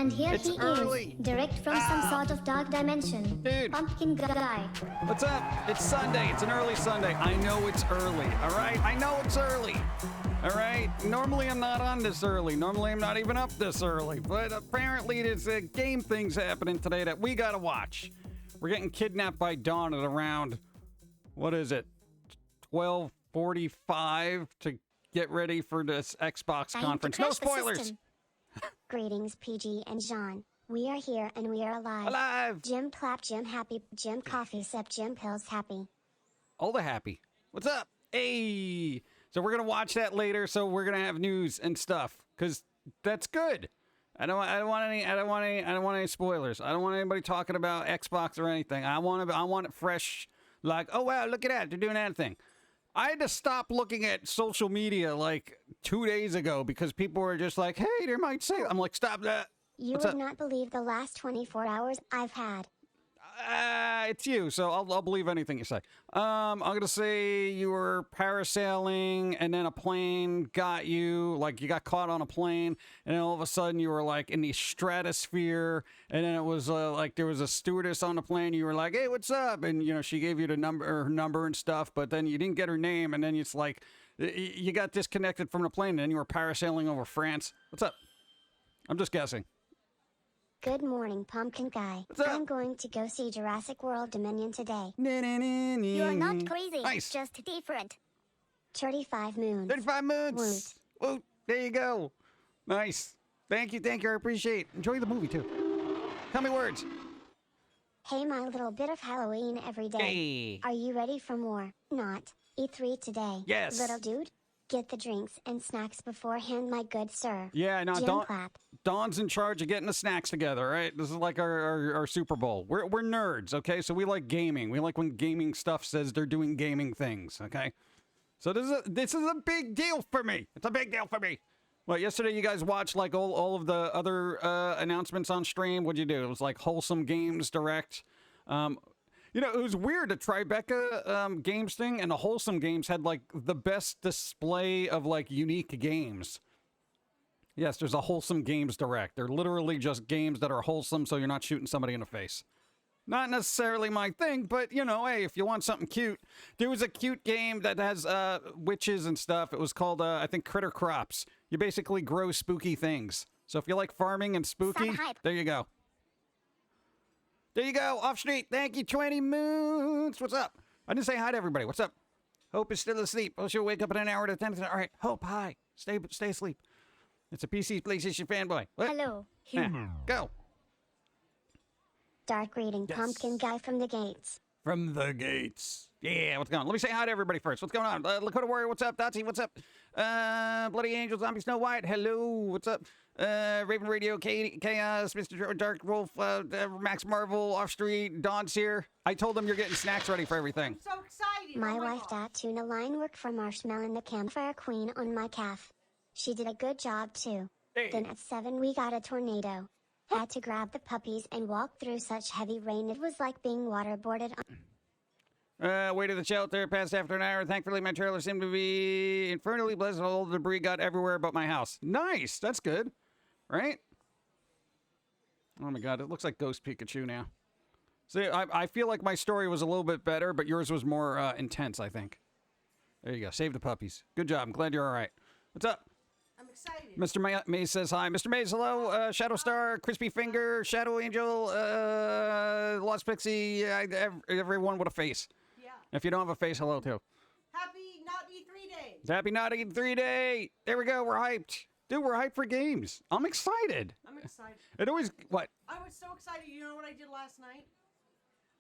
And here It's he early. is, direct from some sort of dark dimension. Dude. Pumpkin guy. What's up? It's Sunday. It's an early Sunday. I know it's early, all right? I know it's early, all right? Normally I'm not on this early. Normally I'm not even up this early. But apparently there's game things happening today that we gotta watch. We're getting kidnapped by Dawn at around, what is it, 12:45 to get ready for this Xbox conference. No spoilers! Greetings, PG and Jean. We are here and we are alive. Alive! Jim clap, Jim happy, Jim coffee sip, Jim pills happy. All the happy. What's up? Hey! So we're gonna watch that later. So we're gonna have news and stuff because that's good. I don't want any spoilers. I don't want anybody talking about Xbox or anything. I want it fresh. Like, oh wow, look at that, they're doing that thing. I had to stop looking at social media like 2 days ago because people were just like, hey, they might say. I'm like, stop that. You What's would up? not believe the last 24 hours I've had. It's you, so I'll believe anything you say. I'm gonna say you were parasailing, and then a plane got you. Like you got caught on a plane, and then all of a sudden you were like in the stratosphere, and then it was like there was a stewardess on the plane. You were like, "Hey, what's up?" And you know she gave you the her number and stuff, but then you didn't get her name, and then it's like you got disconnected from the plane, and then you were parasailing over France. What's up? I'm just guessing. Good morning, Pumpkin Guy. What's up? I'm going to go see Jurassic World Dominion today. You're not crazy, Nice. just different. 35 moons. 35 moons. Woot. There you go. Nice. Thank you. I appreciate it. Enjoy the movie, too. Tell me words. Hey, my little bit of Halloween every day. Hey. Are you ready for more? Not E3 today. Yes. Little dude, get the drinks and snacks beforehand, my good sir. Yeah, no, Jim clap. Dawn's in charge of getting the snacks together, right? This is like our Super Bowl. We're nerds, okay? So we like gaming. We like when gaming stuff says they're doing gaming things, okay? So this is a big deal for me. It's a big deal for me. Well, yesterday you guys watched like all of the other announcements on stream. What'd you do? It was like Wholesome Games Direct. You know, it was weird. The Tribeca Games thing and the Wholesome Games had like the best display of like unique games. Yes, there's a Wholesome Games Direct. They're literally just games that are wholesome, so you're not shooting somebody in the face. Not necessarily my thing, but, you know, hey, if you want something cute. There was a cute game that has witches and stuff. It was called, I think, Critter Crops. You basically grow spooky things. So if you like farming and spooky, there you go. There you go, off street. Thank you, 20 moons. What's up? I didn't say hi to everybody. What's up? Hope is still asleep. Oh, she'll wake up in an hour to 10. All right, Hope, hi. Stay asleep. It's a PC PlayStation fanboy. What? Hello. Go. Dark greeting, Yes. Pumpkin Guy from the Gates. From the gates. Yeah, what's going on? Let me say hi to everybody first. What's going on? Lakota Warrior, what's up? Dotsie, what's up? Bloody Angel, Zombie Snow White, hello, what's up? Raven Radio, Chaos, Mr. Dark Wolf, Max Marvel, Off Street, Dawn's here. I told them you're getting snacks ready for everything. I'm so excited. My oh my wife God. that tuna line worked for Marshmallow the Campfire Queen on my calf. She did a good job too. Hey. Then at 7 we got a tornado. Had to grab the puppies and walk through such heavy rain it was like being waterboarded. Way to the shelter, past after an hour. Thankfully, my trailer seemed to be infernally blessed. All the debris got everywhere but my house. Nice, that's good, right? Oh my God, it looks like Ghost Pikachu now. See, I feel like my story was a little bit better, but yours was more intense, I think. There you go, save the puppies. Good job, I'm glad you're all right. What's up? I'm excited. Mr. Maze says hi. Mr. Maze, hello. Shadow Star, Crispy Finger, Shadow Angel, Lost Pixie, everyone with a face. Yeah. If you don't have a face, hello too. Happy Not E3 Day. Happy Not Eating 3-Day. There we go. We're hyped. Dude, we're hyped for games. I'm excited. I'm excited. It always, what? I was so excited. You know what I did last night?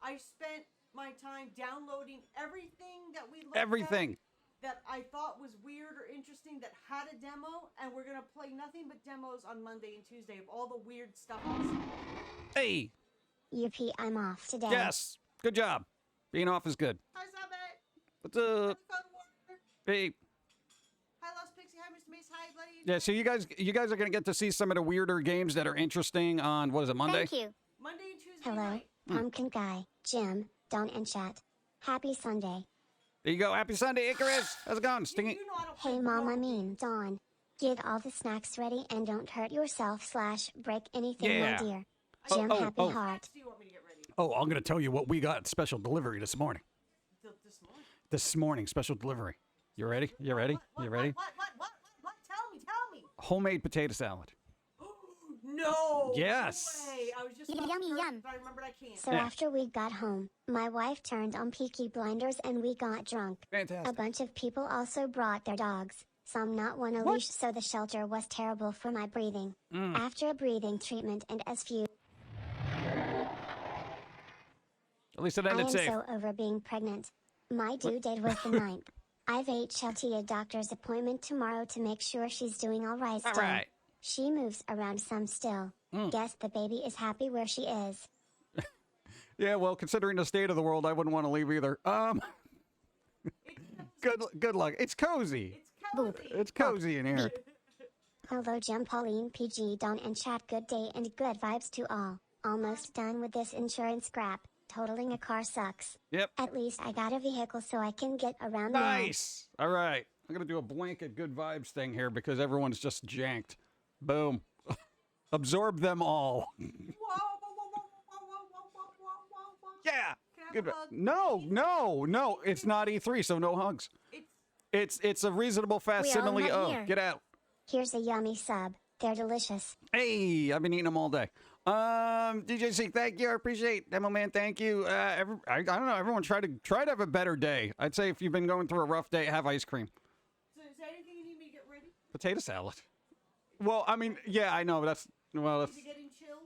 I spent my time downloading everything that we looked Everything. at that I thought was weird or interesting that had a demo, and we're gonna play nothing but demos on Monday and Tuesday of all the weird stuff. Hey. Yippee, I'm off today. Yes. Good job. Being off is good. Hi, Zabet. What's up? Fun Warrior. Hey. Hi, Lost Pixie. Hi, Mr. Mace. Hi, Bloody. Yeah, so you guys are going to get to see some of the weirder games that are interesting on, what is it, Monday? Thank you. Monday and Tuesday Hello, night. Pumpkin Guy, Jim, Dawn, and Chat. Happy Sunday. There you go. Happy Sunday, Icarus. How's it going? You Stingy. know I don't play Hey, Mom, I horror mean, Dawn. Get all the snacks ready and don't hurt yourself / break anything, Yeah. my dear. Oh, Jim, oh, happy oh. heart. Do you want me to get ready? Oh, I'm gonna tell you what we got special delivery this morning. This morning. This morning, special delivery. You ready? You ready? You ready? What? Tell me. Homemade potato salad. No. Yes. No way. I was just Yummy, about to yum. curse, but I remembered I can't. So Yeah. after we got home, my wife turned on Peaky Blinders and we got drunk. A Fantastic. bunch of people also brought their dogs. Some not one a What? leash, so the shelter was terrible for my breathing. Mm. After a breathing treatment and as few, At least it I ended am safe. so over being pregnant. My due date was the 9th. I've HLT a doctor's appointment tomorrow to make sure she's doing all right All still. right. She moves around some still. Guess the baby is happy where she is. Yeah, well, considering the state of the world, I wouldn't want to leave either. Good luck. It's cozy. It's cozy. It's cozy in here. Hello Jim, Pauline, PG, Don and chat. Good day and good vibes to all. Almost done with this insurance crap. Totaling a car sucks. Yep. At least I got a vehicle so I can get around Nice. All right. I'm going to do a blanket good vibes thing here because everyone's just janked. Boom. Absorb them all. Whoa. Yeah. Can I have Good. a hug? No. It's not E3, so no hugs. It's a reasonable We are facsimile. not Oh, here. get out. Here's a yummy sub. They're delicious. Hey, I've been eating them all day. DJ C, thank you. I appreciate Demo Man. Thank you. I don't know. Everyone try to have a better day. I'd say if you've been going through a rough day, have ice cream. So is there anything you need me to get ready? Potato salad. Well, I mean, yeah, I know. But that's Is it getting chilled?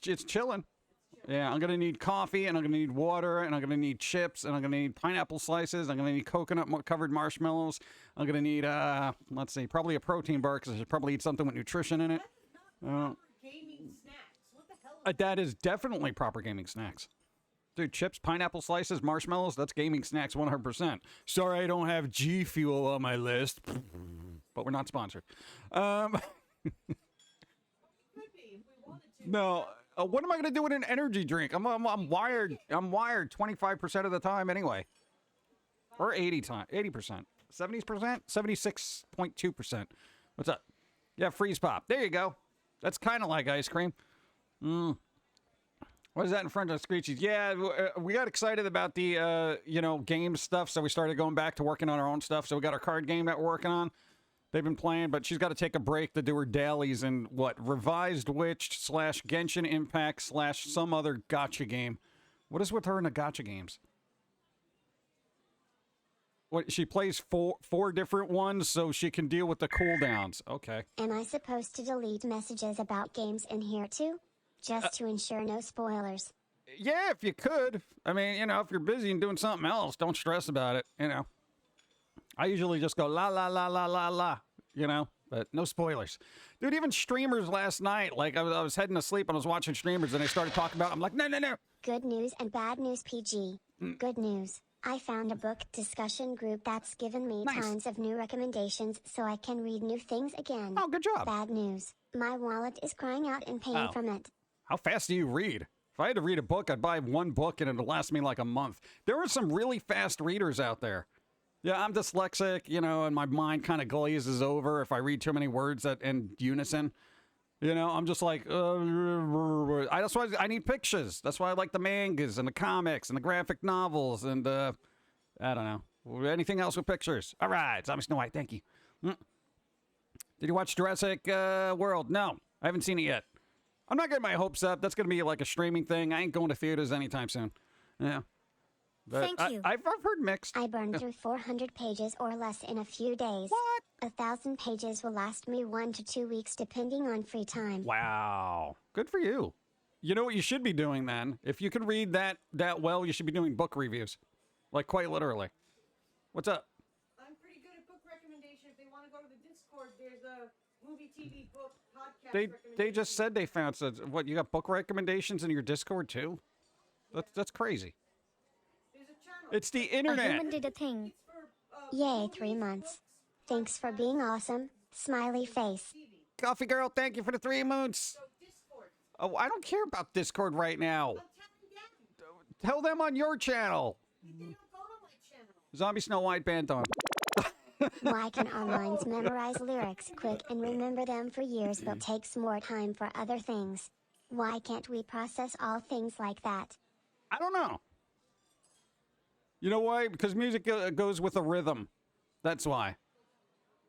it's chilling. Yeah, I'm gonna need coffee, and I'm gonna need water, and I'm gonna need chips, and I'm gonna need pineapple slices. I'm gonna need coconut-covered marshmallows. I'm gonna need let's see, probably a protein bar because I should probably eat something with nutrition in it. Gaming snacks. What the hell is That is definitely proper gaming snacks. Dude, chips, pineapple slices, marshmallows, that's gaming snacks 100%. Sorry I don't have G Fuel on my list, but we're not sponsored. could be if we wanted to? No, what am I going to do with an energy drink? I'm wired. I'm wired 25% of the time anyway. Or 80%. 70%? 76.2%. What's up? Yeah, freeze pop. There you go. That's kind of like ice cream. What is that in front of Screechies? Yeah, we got excited about the, game stuff, so we started going back to working on our own stuff. So we got our card game that we're working on. They've been playing, but she's got to take a break to do her dailies in, Revised Witch / Genshin Impact / some other gacha game. What is with her in the gacha games? What, she plays four different ones so she can deal with the cooldowns. Okay. Am I supposed to delete messages about games in here too? Just to ensure no spoilers. Yeah, if you could. I mean, if you're busy and doing something else, don't stress about it, I usually just go la la la la la la, but no spoilers. Dude, even streamers last night, like I was heading to sleep and I was watching streamers and they started talking about it. I'm like, no. Good news and bad news, PG. Good news. I found a book discussion group that's given me Nice. tons of new recommendations so I can read new things again. Oh, good job. Bad news. My wallet is crying out in pain Oh. from it. How fast do you read? If I had to read a book, I'd buy one book and it'll last me like a month. There are some really fast readers out there. Yeah, I'm dyslexic, and my mind kind of glazes over if I read too many words in unison. I'm just like, that's why I need pictures. That's why I like the mangas and the comics and the graphic novels and, I don't know, anything else with pictures. All right, Zombie Snow White, thank you. Did you watch Jurassic World? No, I haven't seen it yet. I'm not getting my hopes up. That's going to be like a streaming thing. I ain't going to theaters anytime soon. Yeah. But Thank you. I've heard mixed. I burned through 400 pages or less in a few days. What? 1,000 pages will last me 1 to 2 weeks depending on free time. Wow. Good for you. You know what you should be doing then? If you can read that well, you should be doing book reviews. Like quite literally. What's up? I'm pretty good at book recommendation. If they want to go to the Discord, there's a movie, TV, book, podcast They just said they found what, you got book recommendations in your Discord too? That's crazy. There's a channel. It's the A internet. human did a thing. It's for, Yay, movies, 3 months. books, Thanks for being awesome. Smiley face. TV. Coffee Girl, thank you for the 3 months. So Discord. Oh, I don't care about Discord right now. I'm telling them. Tell them on your channel. They don't go to my channel. Zombie Snow White banned on. Why can our minds memorize lyrics quick and remember them for years but takes more time for other things? Why can't we process all things like that? I don't know. You know why? Because music goes with a rhythm. That's why.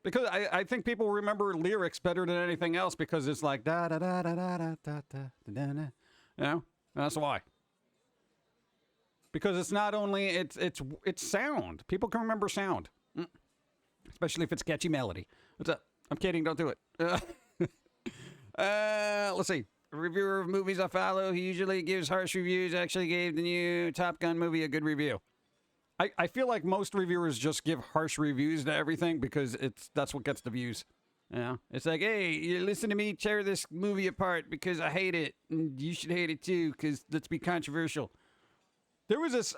Because I think people remember lyrics better than anything else because it's like da da da da da da da da da da. You know? That's why. Because it's not only it's sound. People can remember sound. Especially if it's catchy melody. What's up? I'm kidding, don't do it. Let's see. A reviewer of movies I follow, he usually gives harsh reviews, actually gave the new Top Gun movie a good review. I feel like most reviewers just give harsh reviews to everything because that's what gets the views. You know? It's like, hey, you listen to me tear this movie apart because I hate it, and you should hate it too, because let's be controversial. There was this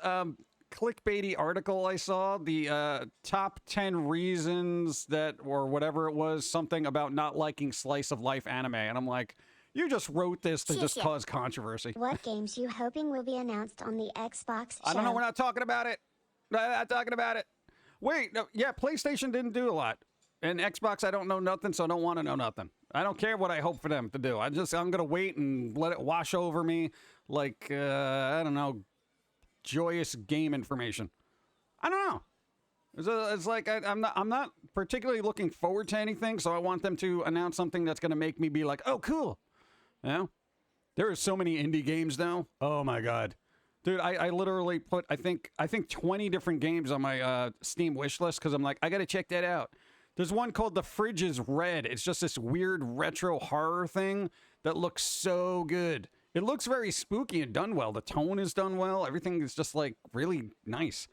clickbaity article I saw, the top 10 reasons that, or whatever it was, something about not liking slice of life anime, and I'm like, you just wrote this to just cause controversy. What games you hoping will be announced on the Xbox show? I don't know, we're not talking about it. Not talking about it. Wait, no, yeah, PlayStation didn't do a lot. And Xbox, I don't know nothing, so I don't want to know nothing. I don't care what I hope for them to do. I'm going to wait and let it wash over me like, I don't know, joyous game information. I don't know. It's like I'm not particularly looking forward to anything, so I want them to announce something that's going to make me be like, oh, cool. You know? There are so many indie games now. Oh, my God. Dude, I literally put, I think 20 different games on my Steam wish list because I'm like, I got to check that out. There's one called The Fridge is Red. It's just this weird retro horror thing that looks so good. It looks very spooky and done well. The tone is done well. Everything is just like really nice.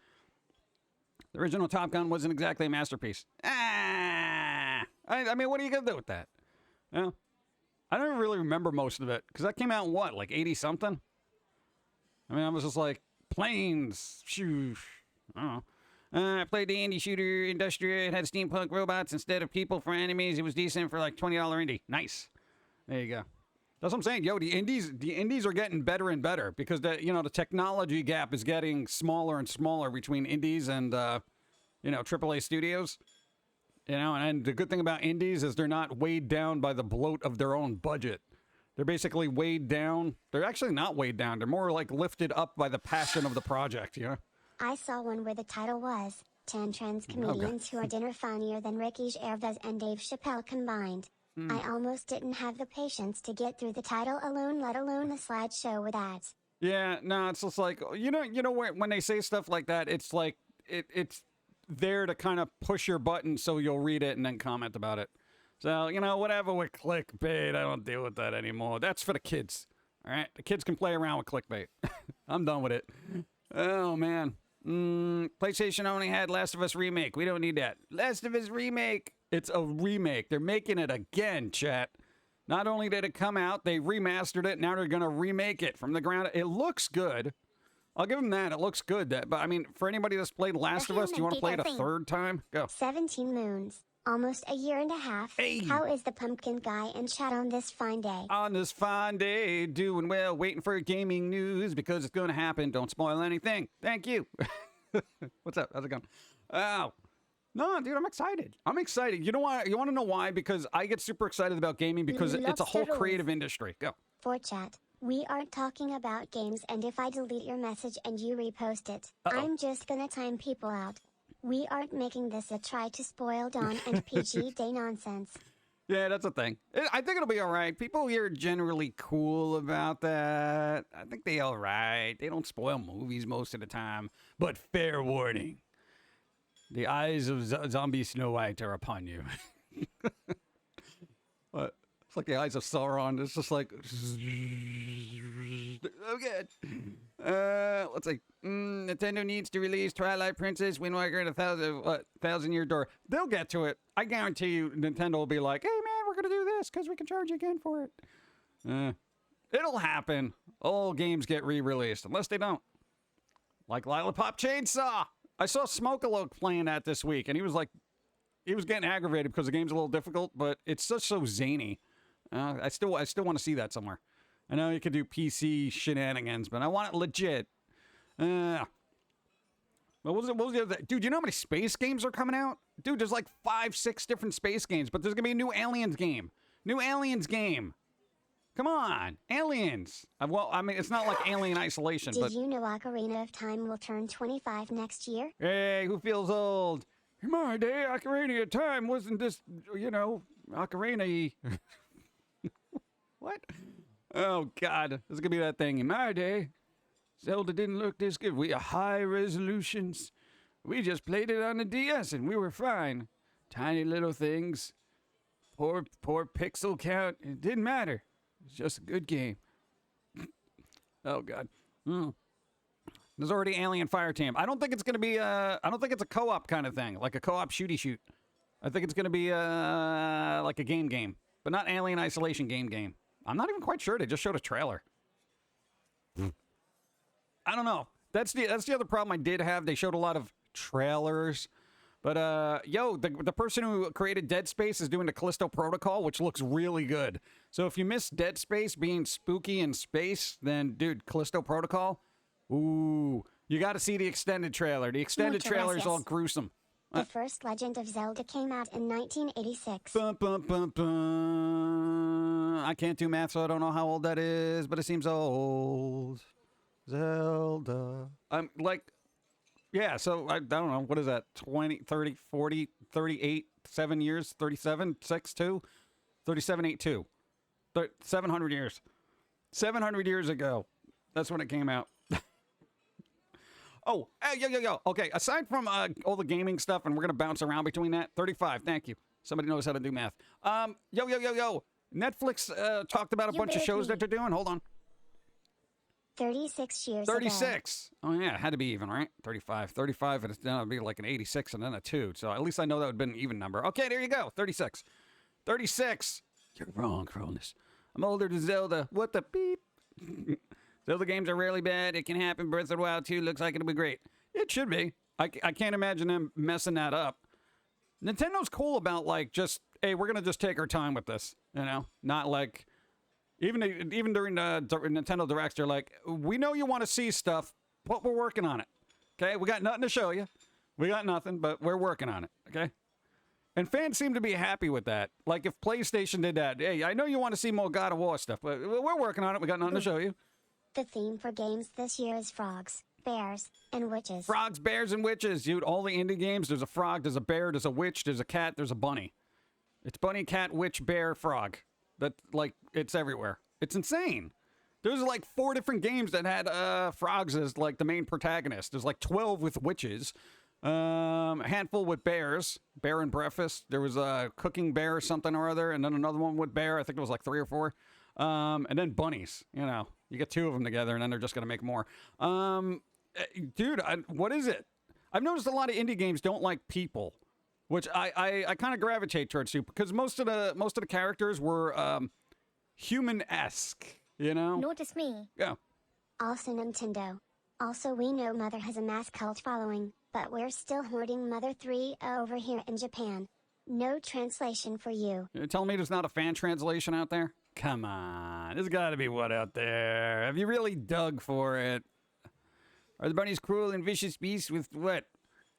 The original Top Gun wasn't exactly a masterpiece. I mean, what are you going to do with that? You know? I don't really remember most of it because that came out in what, like 80 something? I mean, I was just like, planes, shoo. I don't know. I played the indie shooter Industrial. It had steampunk robots instead of people for enemies. It was decent for like $20 indie. Nice. There you go. That's what I'm saying. Yo, the indies are getting better and better because the technology gap is getting smaller and smaller between indies and AAA studios. You know, and the good thing about indies is they're not weighed down by the bloat of their own budget. They're basically weighed down. They're actually not weighed down. They're more like lifted up by the passion of the project, you know? I saw one where the title was 10 trans comedians who are dinner funnier than Ricky Gervais and Dave Chappelle combined. I almost didn't have the patience to get through the title alone, let alone the slideshow with ads. Yeah, no, it's just like, when they say stuff like that, it's like, it's there to kind of push your button so you'll read it and then comment about it. So, whatever with clickbait, I don't deal with that anymore. That's for the kids, all right? The kids can play around with clickbait. I'm done with it. Oh, man. PlayStation only had Last of Us Remake. We don't need that. Last of Us Remake. It's a remake. They're making it again, chat. Not only did it come out, they remastered it. Now they're going to remake it from the ground. It looks good. I'll give them that. It looks good. But, I mean, for anybody that's played Last of Us, do you want to play it a third time? Go. 17 moons. Almost a year and a half. Hey. How is the Pumpkin guy in chat on this fine day? On this fine day, doing well, waiting for gaming news because it's going to happen. Don't spoil anything. Thank you. What's up? How's it going? Oh. No, dude, I'm excited. I'm excited. You know why? You want to know why? Because I get super excited about gaming because it's a whole creative industry. Go. For chat, we aren't talking about games, and if I delete your message and you repost it, I'm just gonna time people out. We aren't making this a try to spoil Dawn and PG Day nonsense. Yeah, that's a thing. I think it'll be all right. People here are generally cool about that. I think they all right. They don't spoil movies most of the time. But fair warning. The eyes of zombie Snow White are upon you. What? It's like the eyes of Sauron. It's just like... Okay. Let's see. Nintendo needs to release Twilight Princess, Wind Waker, and a Thousand Year Door. They'll get to it. I guarantee you Nintendo will be like, hey, man, we're going to do this because we can charge you again for it. It'll happen. All games get re-released, unless they don't. Like Lollipop Chainsaw. I saw Smokealoke playing that this week, and he was getting aggravated because the game's a little difficult, but it's just so zany. I still want to see that somewhere. I know you could do PC shenanigans, but I want it legit. What was the other? Dude, you know how many space games are coming out? dude, there's like 5, 6 different space games, but there's gonna be a new Aliens game. New Aliens game. Come on, Aliens. Well, I mean, it's not like Alien Isolation, Did but... you know Ocarina of Time will turn 25 next year? Hey, who feels old? In my day, Ocarina of Time wasn't this, you know, Ocarina-y. What? Oh, God. This is going to be that thing. In my day, Zelda didn't look this good. We had high resolutions. We just played it on the DS and we were fine. Tiny little things. Poor pixel count. It didn't matter. It's just a good game. Oh, God. There's already Alien Fire Team. I don't think it's going to be I don't think it's a co-op kind of thing, like a co-op shooty shoot. I think it's going to be like a game, but not Alien Isolation game. I'm not even quite sure. They just showed a trailer. I don't know. That's the other problem I did have. They showed a lot of trailers. But, the person who created Dead Space is doing the Callisto Protocol, which looks really good. So if you miss Dead Space being spooky in space, then, dude, Callisto Protocol, ooh, you got to see the extended trailer. The extended trailer is all gruesome. The first Legend of Zelda came out in 1986. Bum, bum, bum, bum. I can't do math, so I don't know how old that is, but it seems old. Zelda. I'm like... Yeah, so I don't know. What is that? 20, 30, 40, 38, 7 years? 37, 6, 2? 37, 8, 2. 700 years. 700 years ago. That's when it came out. Oh, yo. Okay, aside from all the gaming stuff, and we're going to bounce around between that, 35, thank you. Somebody knows how to do math. Yo. Netflix talked about a bunch of shows that they're doing. Hold on. 36 years 36. Oh, yeah, it had to be even, right? 35, and it's going to be like an 86 and then a 2. So at least I know that would have been an even number. Okay, there you go. 36. 36. You're wrong, Cronus. I'm older than Zelda. What the beep? Zelda games are rarely bad. It can happen. Breath of the Wild 2 looks like it'll be great. It should be. I can't imagine them messing that up. Nintendo's cool about, like, just, hey, we're going to just take our time with this, you know? Not like... Even during the Nintendo Directs, they're like, we know you want to see stuff, but we're working on it. Okay? We got nothing to show you. We got nothing, but we're working on it. Okay? And fans seem to be happy with that. Like, if PlayStation did that, hey, I know you want to see more God of War stuff, but we're working on it. We got nothing to show you. The theme for games this year is frogs, bears, and witches. Frogs, bears, and witches, dude. All the indie games, there's a frog, there's a bear, there's a witch, there's a cat, there's a bunny. It's bunny, cat, witch, bear, frog. That, like, it's everywhere. It's insane. There's like 4 different games that had frogs as like the main protagonist. There's like 12 with witches, a handful with bears, bear and breakfast. There was a cooking bear or something or other, and then another one with bear. I think it was like 3 or 4. And then bunnies. You know, you get 2 of them together, and then they're just gonna make more. Dude, what is it? I've noticed a lot of indie games don't like people, which I kind of gravitate towards too, because most of the characters were human-esque, you know? Notice me. Yeah. Also Nintendo. Also we know Mother has a mass cult following, but we're still hoarding Mother 3 over here in Japan. No translation for you. You're telling me there's not a fan translation out there? Come on. There's got to be one out there. Have you really dug for it? Are the bunnies cruel and vicious beasts with what?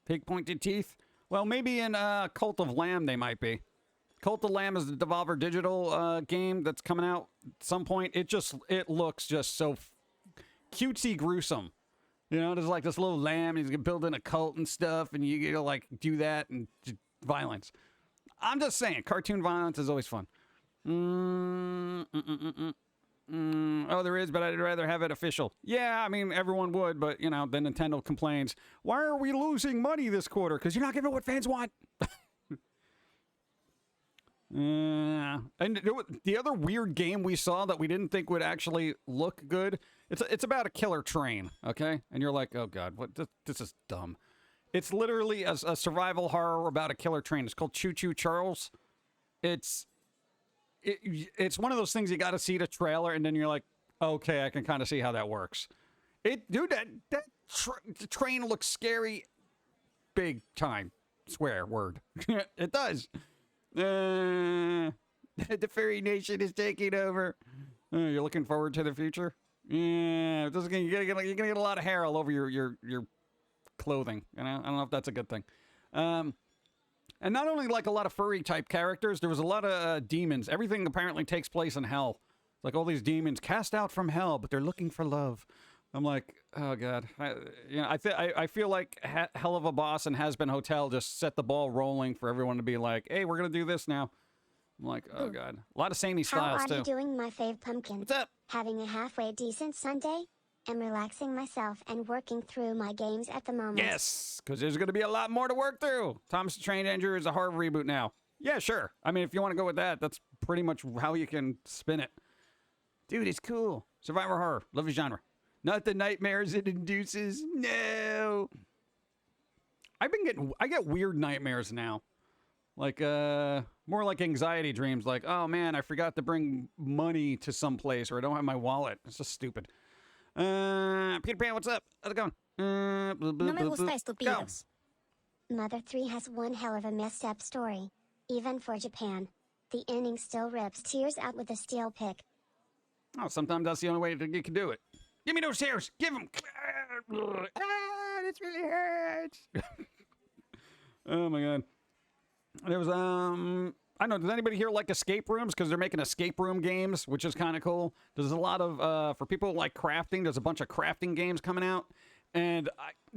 Pig-pointed teeth? Well, maybe in Cult of Lamb they might be. Cult of Lamb is the Devolver Digital game that's coming out at some point. It looks just so cutesy gruesome. You know, there's like this little lamb, he's building a cult and stuff, and you gotta like do that and violence. I'm just saying, cartoon violence is always fun. Oh, there is, but I'd rather have it official. Yeah, I mean, everyone would, but, you know, then Nintendo complains, why are we losing money this quarter? Because you're not giving what fans want. And the other weird game we saw that we didn't think would actually look good, it's about a killer train, okay? And you're like, oh god, what? This is dumb. It's literally a survival horror about a killer train. It's called Choo Choo Charles. It's one of those things you got to see the trailer, and then you're like, okay, I can kind of see how that works. Dude, that train looks scary, big time. Swear word. It does. The fairy nation is taking over. You're looking forward to the future? Yeah, you're gonna get a lot of hair all over your clothing. You know, I don't know if that's a good thing. And not only like a lot of furry type characters, there was a lot of demons. Everything apparently takes place in hell. It's like all these demons cast out from hell, but they're looking for love. I'm like, oh god. I feel like Hell of a Boss and Has Been Hotel just set the ball rolling for everyone to be like, hey, we're gonna do this now. I'm like, oh god. A lot of samey styles too. How are you doing, my fave Pumpkin? What's up? Having a halfway decent Sunday? I'm relaxing myself and working through my games at the moment. Yes, because there's going to be a lot more to work through. Thomas the Train Ranger is a hard reboot now. Yeah, sure. I mean, if you want to go with that, that's pretty much how you can spin it. Dude, it's cool. Survivor horror. Love the genre. Not the nightmares it induces. No. I get weird nightmares now. Like, more like anxiety dreams. Like, oh man, I forgot to bring money to some place, or I don't have my wallet. It's just stupid. Peter Pan, what's up? How's it going? No me gusta estúpidos. Mother 3 has one hell of a messed up story. Even for Japan. The ending still rips tears out with a steel pick. Oh, sometimes that's the only way that you can do it. Give me those tears. Give them. Ah, this really hurts. Oh my god. There was I don't know, does anybody here like escape rooms? Because they're making escape room games, which is kind of cool. There's a lot of, for people who like crafting, there's a bunch of crafting games coming out. And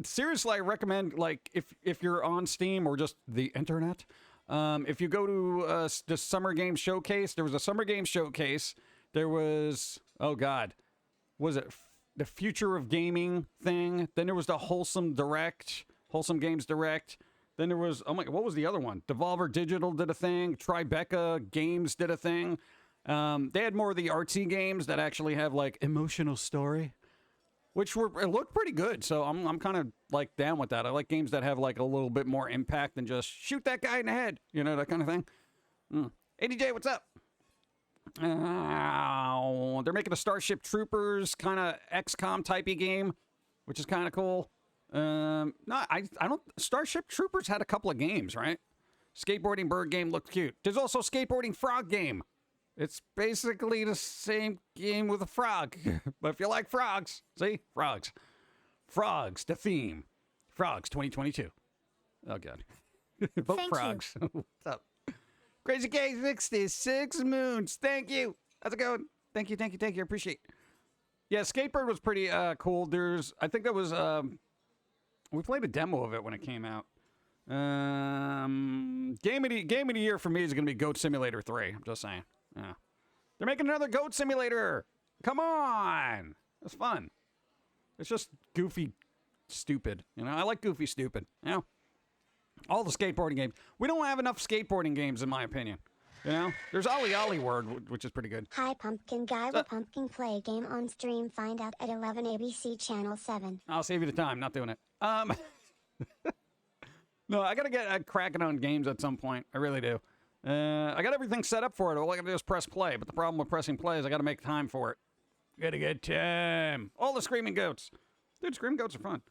seriously, I recommend, like, if you're on Steam or just the internet, if you go to the Summer Game Showcase, there was a Summer Game Showcase. There was, oh God, was it the Future of Gaming thing? Then there was the Wholesome Games Direct. Then there was, oh my, what was the other one? Devolver Digital did a thing. Tribeca Games did a thing. They had more of the artsy games that actually have like emotional story, which it looked pretty good. So I'm kind of like down with that. I like games that have like a little bit more impact than just shoot that guy in the head, you know, that kind of thing. ADJ, what's up? They're making a Starship Troopers kind of XCOM typey game, which is kind of cool. No, I don't. Starship Troopers had a couple of games, right? Skateboarding bird game looked cute. There's also skateboarding frog game. It's basically the same game with a frog. But if you like frogs, see? Frogs. Frogs, the theme. Frogs 2022. Oh, God. Vote Thank frogs. What's up? Crazy K 66 moons. Thank you. How's it going? Thank you. I appreciate it. Yeah, Skateboard was pretty cool. I think that was, we played a demo of it when it came out. Game of the year for me is going to be Goat Simulator 3. I'm just saying. Yeah. They're making another Goat Simulator. Come on. It's fun. It's just goofy, stupid. You know, I like goofy, stupid. You know, all the skateboarding games. We don't have enough skateboarding games, in my opinion. You know, there's Ollie Ollie Word, which is pretty good. Hi, Pumpkin Guy. Will Pumpkin play game on stream? Find out at 11 ABC Channel 7. I'll save you the time. Not doing it. No, I got to get cracking on games at some point. I really do. I got everything set up for it. All I got to do is press play. But the problem with pressing play is I got to make time for it. Got to get time. All the Screaming Goats. Dude, Screaming Goats are fun.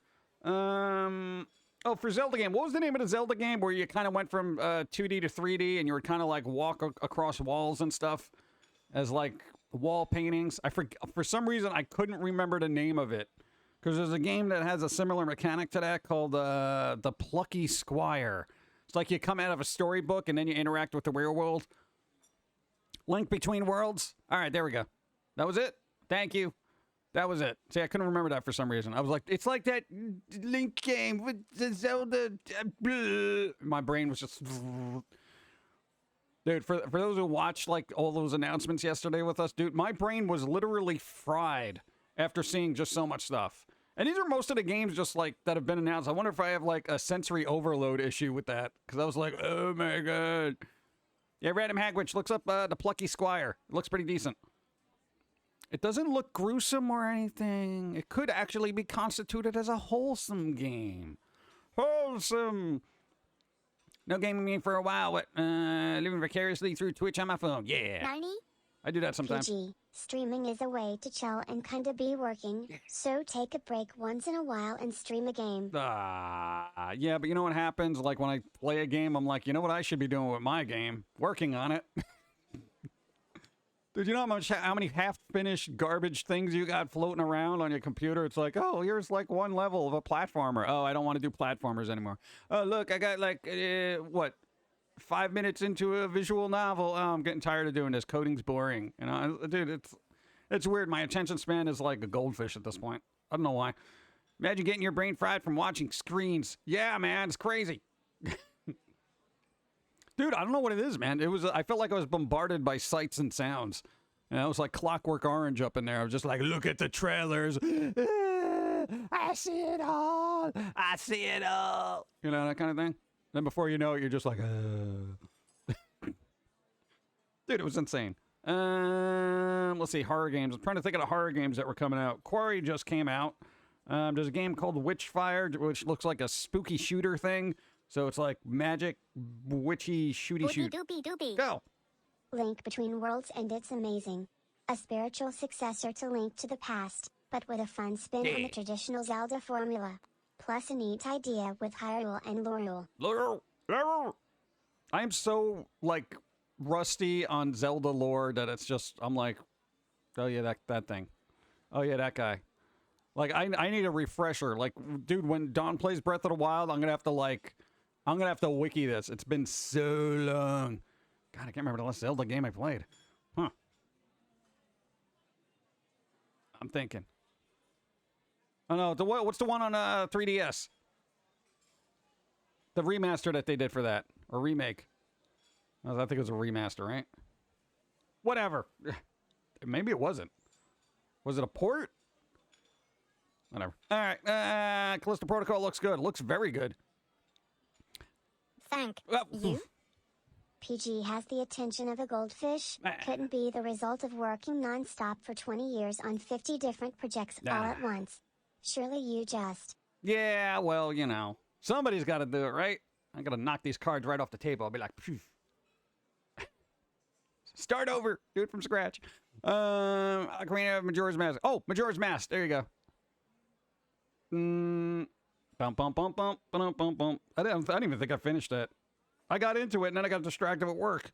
Oh, for Zelda game. What was the name of the Zelda game where you kind of went from 2D to 3D and you would kind of like walk across walls and stuff as like wall paintings? For some reason, I couldn't remember the name of it. Because there's a game that has a similar mechanic to that called The Plucky Squire. It's like you come out of a storybook and then you interact with the real world. Link Between Worlds. All right, there we go. That was it. Thank you. That was it. See, I couldn't remember that for some reason. I was like, it's like that Link game with the Zelda. My brain was just... Dude, for those who watched like all those announcements yesterday with us, dude, my brain was literally fried after seeing just so much stuff. And these are most of the games just like that have been announced. I wonder if I have like a sensory overload issue with that. Because I was like, oh my god. Yeah, Random Hagwitch looks up The Plucky Squire. It looks pretty decent. It doesn't look gruesome or anything. It could actually be constituted as a wholesome game. Wholesome! No gaming me for a while, but living vicariously through Twitch on my phone. Yeah. 90? I do that sometimes. PG. Streaming is a way to chill and kinda be working. So take a break once in a while and stream a game. Yeah, but you know what happens? Like when I play a game, I'm like, you know what I should be doing with my game? Working on it. Dude, you know how many half-finished garbage things you got floating around on your computer? It's like, oh, here's like one level of a platformer. Oh, I don't want to do platformers anymore. Oh, look, I got like, what? 5 minutes into a visual novel. Oh, I'm getting tired of doing this. Coding's boring. You know, dude, it's weird. My attention span is like a goldfish at this point. I don't know why. Imagine getting your brain fried from watching screens. Yeah, man, it's crazy. Dude, I don't know what it is, man. I felt like I was bombarded by sights and sounds. You know, it was like Clockwork Orange up in there. I was just like, look at the trailers. I see it all. I see it all. You know, that kind of thing. Then before you know it, you're just like, Dude, it was insane. Let's see, horror games. I'm trying to think of the horror games that were coming out. Quarry just came out. There's a game called Witchfire, which looks like a spooky shooter thing. So it's like magic, witchy, shooty shoot. Doopy doopy. Go. Link Between Worlds, and it's amazing. A spiritual successor to Link to the Past, but with a fun spin on the traditional Zelda formula. Plus a neat idea with Hyrule and Lorule. I'm so, like, rusty on Zelda lore that it's just, I'm like, oh yeah, that thing. Oh yeah, that guy. Like, I need a refresher. Like, dude, when Dawn plays Breath of the Wild, I'm gonna have to wiki this. It's been so long. God, I can't remember the last Zelda game I played. Huh. I'm thinking. Oh no, what's the one on 3DS? The remaster that they did for that. Or remake. I think it was a remaster, right? Whatever. Maybe it wasn't. Was it a port? Whatever. All right. Callisto Protocol looks good. Looks very good. Thank Well, you. PG has the attention of a goldfish. Couldn't be the result of working non-stop for 20 years on 50 different projects all at once. Surely you just... Yeah, well, you know. Somebody's got to do it, right? I got to knock these cards right off the table. I'll be like, phew. Start over. Do it from scratch. Ocarina of Majora's Mask. Oh, Majora's Mask. There you go. Bum, bum, bum, bum, bum, bum, bum. I didn't even think I finished that. I got into it, and then I got distracted at work.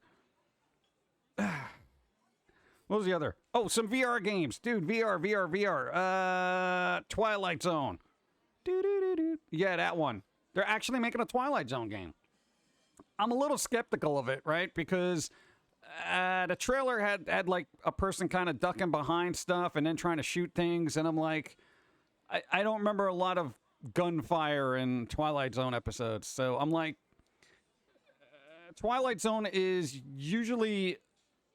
What was the other? Oh, some VR games. Dude, VR. Twilight Zone. Yeah, that one. They're actually making a Twilight Zone game. I'm a little skeptical of it, right? Because the trailer had like a person kind of ducking behind stuff and then trying to shoot things, and I'm like, I don't remember a lot of gunfire in Twilight Zone episodes, so I'm like, Twilight Zone is usually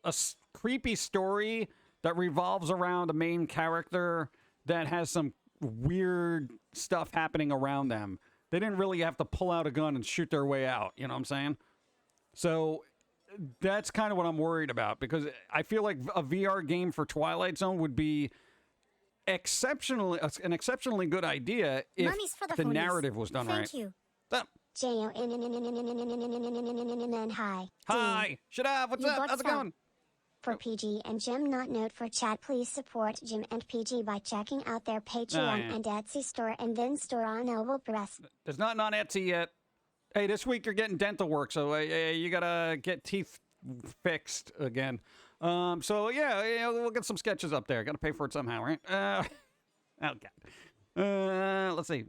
a creepy story that revolves around a main character that has some weird stuff happening around them. They didn't really have to pull out a gun and shoot their way out, you know what I'm saying? So that's kind of what I'm worried about, because I feel like a VR game for Twilight Zone would be an exceptionally good idea if Money's for the the phonies. narrative was done right. Thank you. J-O-N-N-N-N-N-N-N-N-N-N-N-N-N hi. Hi, shut up, what's You up, got how's it some. going? For PG and Jim, not note for chat, please support Jim and PG by checking out their Patreon yeah. and Etsy store and then store on Noble Press. There's nothing on Etsy yet. Hey, this week you're getting dental work, so you gotta get teeth fixed again. So yeah, we'll get some sketches up there. Gotta pay for it somehow, right? Oh God. Let's see.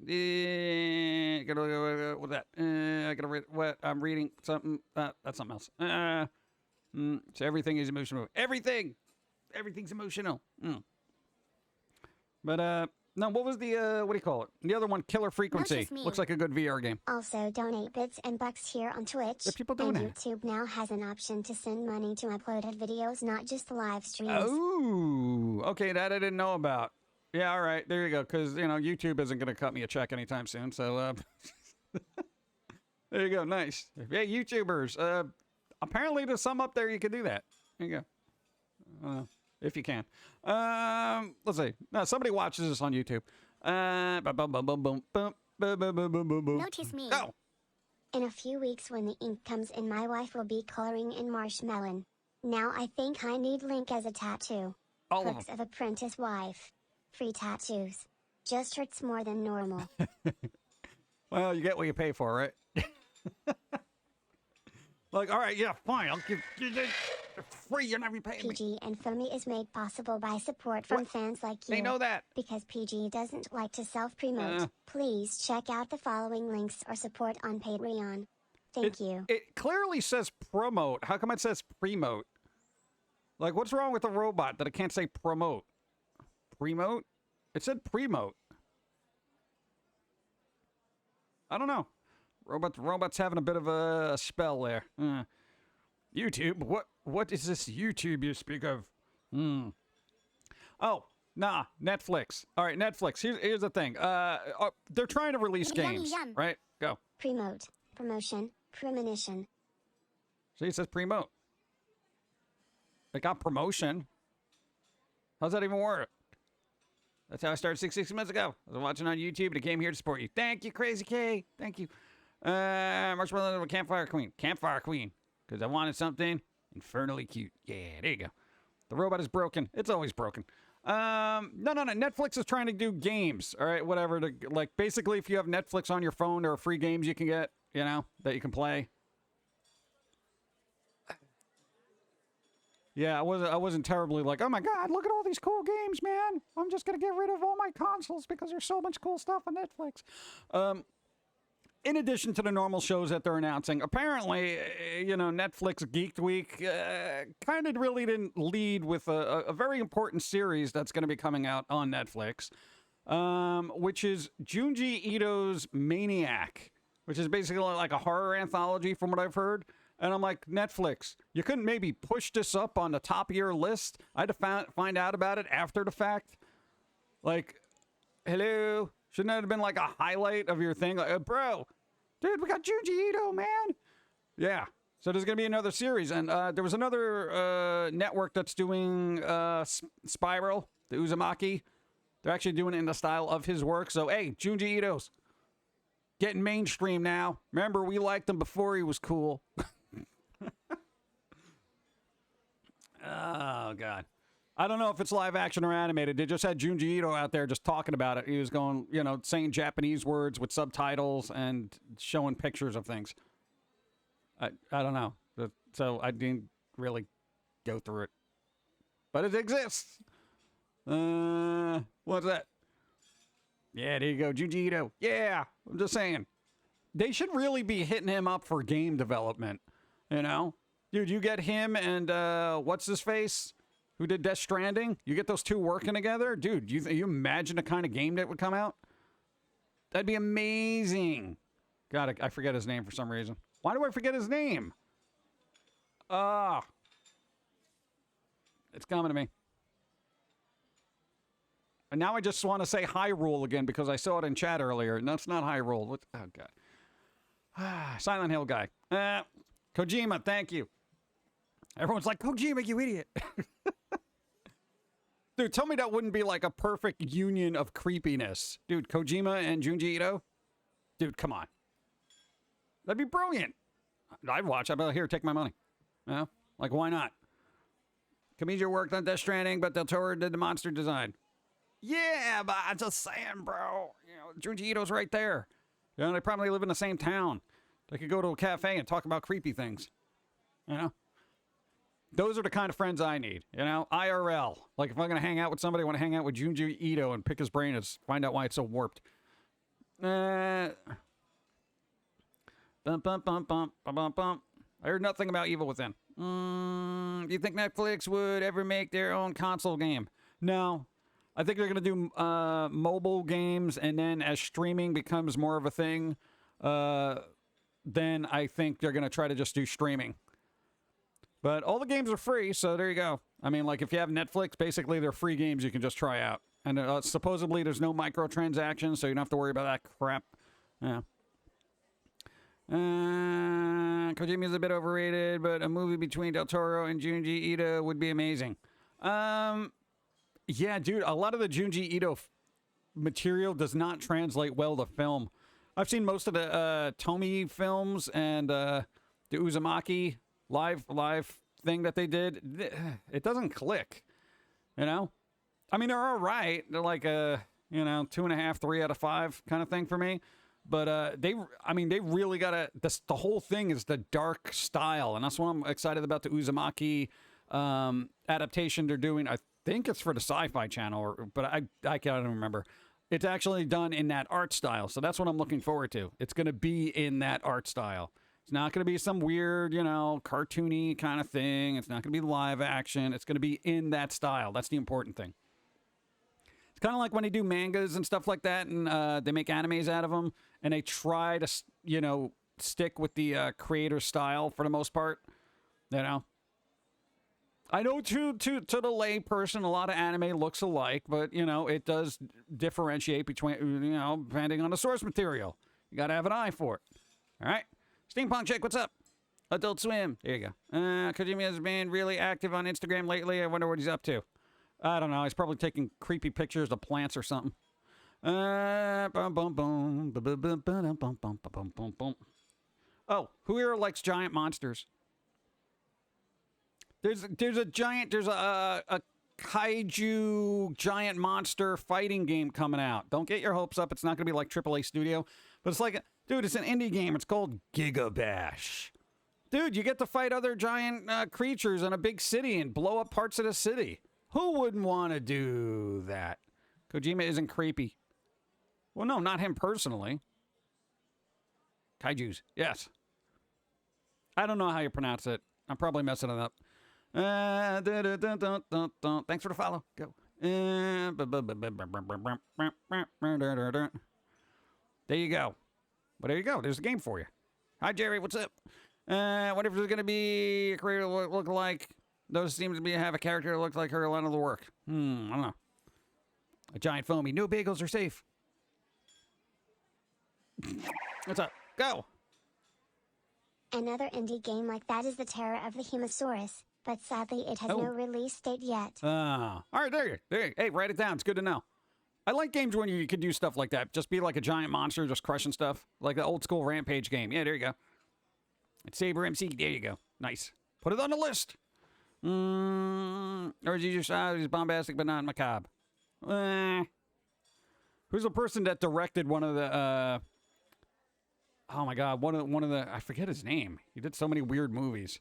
What's that? I gotta read what I'm reading. Something. That's something else. So everything is emotional. Everything's emotional. But no, what was the what do you call it? The other one, Killer Frequency. just me. Looks like a good VR game. Also, donate bits and bucks here on Twitch. There are people doing and that. YouTube now has an option to send money to uploaded videos, not just live streams. Oh, okay, that I didn't know about. Yeah, all right, there you go. Because YouTube isn't going to cut me a check anytime soon. So there you go. Nice. Hey, YouTubers. Apparently, there's some up there you can do that. There you go. If you can. Let's see. No, somebody watches this on YouTube. Notice me. Oh. In a few weeks when the ink comes in, my wife will be coloring in marshmallow. Now I think I need Link as a tattoo. All of Perks of Apprentice Wife. Free tattoos. Just hurts more than normal. Well, you get what you pay for, right? Like, all right, yeah, fine. I'll give you free. You're never paying me. PG and Foamy is made possible by support from fans like you. They know that. Because PG doesn't like to self-promote. Please check out the following links or support on Patreon. Thank you. It clearly says promote. How come it says premote? Like, what's wrong with the robot that it can't say promote? Premote? It said premote. I don't know. Robot's having a bit of a spell there. YouTube? What is this YouTube you speak of? Oh, nah, Netflix. All right, Netflix. Here's the thing. They're trying to release games, right? Go. Premote. Promotion. Premonition. See, it says premote. It got promotion. How's that even work? That's how I started 6 months ago. I was watching on YouTube and I came here to support you. Thank you, Crazy K. Thank you. Marshmallow Campfire Queen. Campfire Queen. Because I wanted something infernally cute. Yeah, there you go. The robot is broken. It's always broken. No. Netflix is trying to do games. All right, whatever. Like, basically, if you have Netflix on your phone, there are free games you can get, you know, that you can play. Yeah, I wasn't terribly like, oh my God, look at all these cool games, man. I'm just going to get rid of all my consoles because there's so much cool stuff on Netflix. In addition to the normal shows that they're announcing, apparently, you know, Netflix Geek Week kind of really didn't lead with a very important series that's going to be coming out on Netflix, which is Junji Ito's Maniac, which is basically like a horror anthology from what I've heard. And I'm like, Netflix, you couldn't maybe push this up on the top of your list? I had to find out about it after the fact. Like, hello? Shouldn't that have been like a highlight of your thing? Like, bro, dude, we got Junji Ito, man. Yeah. So there's going to be another series. And there was another network that's doing Spiral, the Uzumaki. They're actually doing it in the style of his work. So, hey, Junji Ito's getting mainstream now. Remember, we liked him before he was cool. Oh, God. I don't know if it's live action or animated. They just had Junji Ito out there just talking about it. He was going, you know, saying Japanese words with subtitles and showing pictures of things. I don't know. So I didn't really go through it. But it exists. What's that? Yeah, there you go. Junji Ito. Yeah, I'm just saying. They should really be hitting him up for game development. You know? Dude, you get him and, what's his face? Who did Death Stranding? You get those two working together? Dude, you imagine the kind of game that would come out? That'd be amazing. God, I forget his name for some reason. Why do I forget his name? It's coming to me. And now I just want to say Hyrule again because I saw it in chat earlier. No, it's not Hyrule. Oh, God. Silent Hill guy. Kojima, thank you. Everyone's like, Kojima, you idiot. Dude, tell me that wouldn't be like a perfect union of creepiness. Dude, Kojima and Junji Ito? Dude, come on. That'd be brilliant. I'd watch. I'd be like, here, take my money. You know? Like, why not? Kamiya worked on Death Stranding, but Del Toro did the monster design. Yeah, but I'm just saying, bro. You know, Junji Ito's right there. You know, they probably live in the same town. They could go to a cafe and talk about creepy things. You know? Those are the kind of friends I need, you know? IRL. Like, if I'm going to hang out with somebody, I want to hang out with Junji Ito and pick his brain and find out why it's so warped. Bum, bum, bum, bum, bum, bum. I heard nothing about Evil Within. Do you think Netflix would ever make their own console game? No. I think they're going to do mobile games, and then as streaming becomes more of a thing, then I think they're going to try to just do streaming. But all the games are free, so there you go. I mean, like, if you have Netflix, basically they're free games you can just try out. And supposedly there's no microtransactions, so you don't have to worry about that crap. Yeah. Kojima's a bit overrated, but a movie between Del Toro and Junji Ito would be amazing. Yeah, dude, a lot of the Junji Ito material does not translate well to film. I've seen most of the Tomy films and the Uzumaki live thing that they did. It doesn't click, you know? I mean, they're all right. They're like a, 2.5, 3 out of 5 kind of thing for me. But they really got the whole thing is the dark style. And that's what I'm excited about the Uzumaki adaptation they're doing. I think it's for the Sci-Fi Channel, but I can't remember. It's actually done in that art style. So that's what I'm looking forward to. It's going to be in that art style. It's not going to be some weird, you know, cartoony kind of thing. It's not going to be live action. It's going to be in that style. That's the important thing. It's kind of like when they do mangas and stuff like that, and they make animes out of them, and they try to, you know, stick with the creator style for the most part. You know, I know to the lay person, a lot of anime looks alike, but you know, it does differentiate between, you know, depending on the source material. You got to have an eye for it. All right. Steampunk Chick, what's up? Adult Swim. There you go. Kojima has been really active on Instagram lately. I wonder what he's up to. I don't know. He's probably taking creepy pictures of plants or something. Oh, who here likes giant monsters? There's a Kaiju giant monster fighting game coming out. Don't get your hopes up. It's not going to be like AAA Studio, but it's like, dude, it's an indie game. It's called Giga Bash. Dude, you get to fight other giant creatures in a big city and blow up parts of the city. Who wouldn't want to do that? Kojima isn't creepy. Well, no, not him personally. Kaijus, yes. I don't know how you pronounce it. I'm probably messing it up. Thanks for the follow. Go. There you go. Well, there you go. There's a game for you. Hi, Jerry. What's up? What if there's going to be a creator that look like... Those seems to be have a character that looks like her a lot of the work. I don't know. A giant Foamy. No bagels are safe. What's up? Go. Another indie game like that is The Terror of the Humosaurus, but sadly it has no release date yet. All right, there you go. Hey, write it down. It's good to know. I like games when you can do stuff like that. Just be like a giant monster, just crushing stuff. Like the old school Rampage game. Yeah, there you go. It's Saber MC. There you go. Nice. Put it on the list. Or is he just he's bombastic but not macabre? Who's the person that directed one of the oh my god, one of the I forget his name. He did so many weird movies.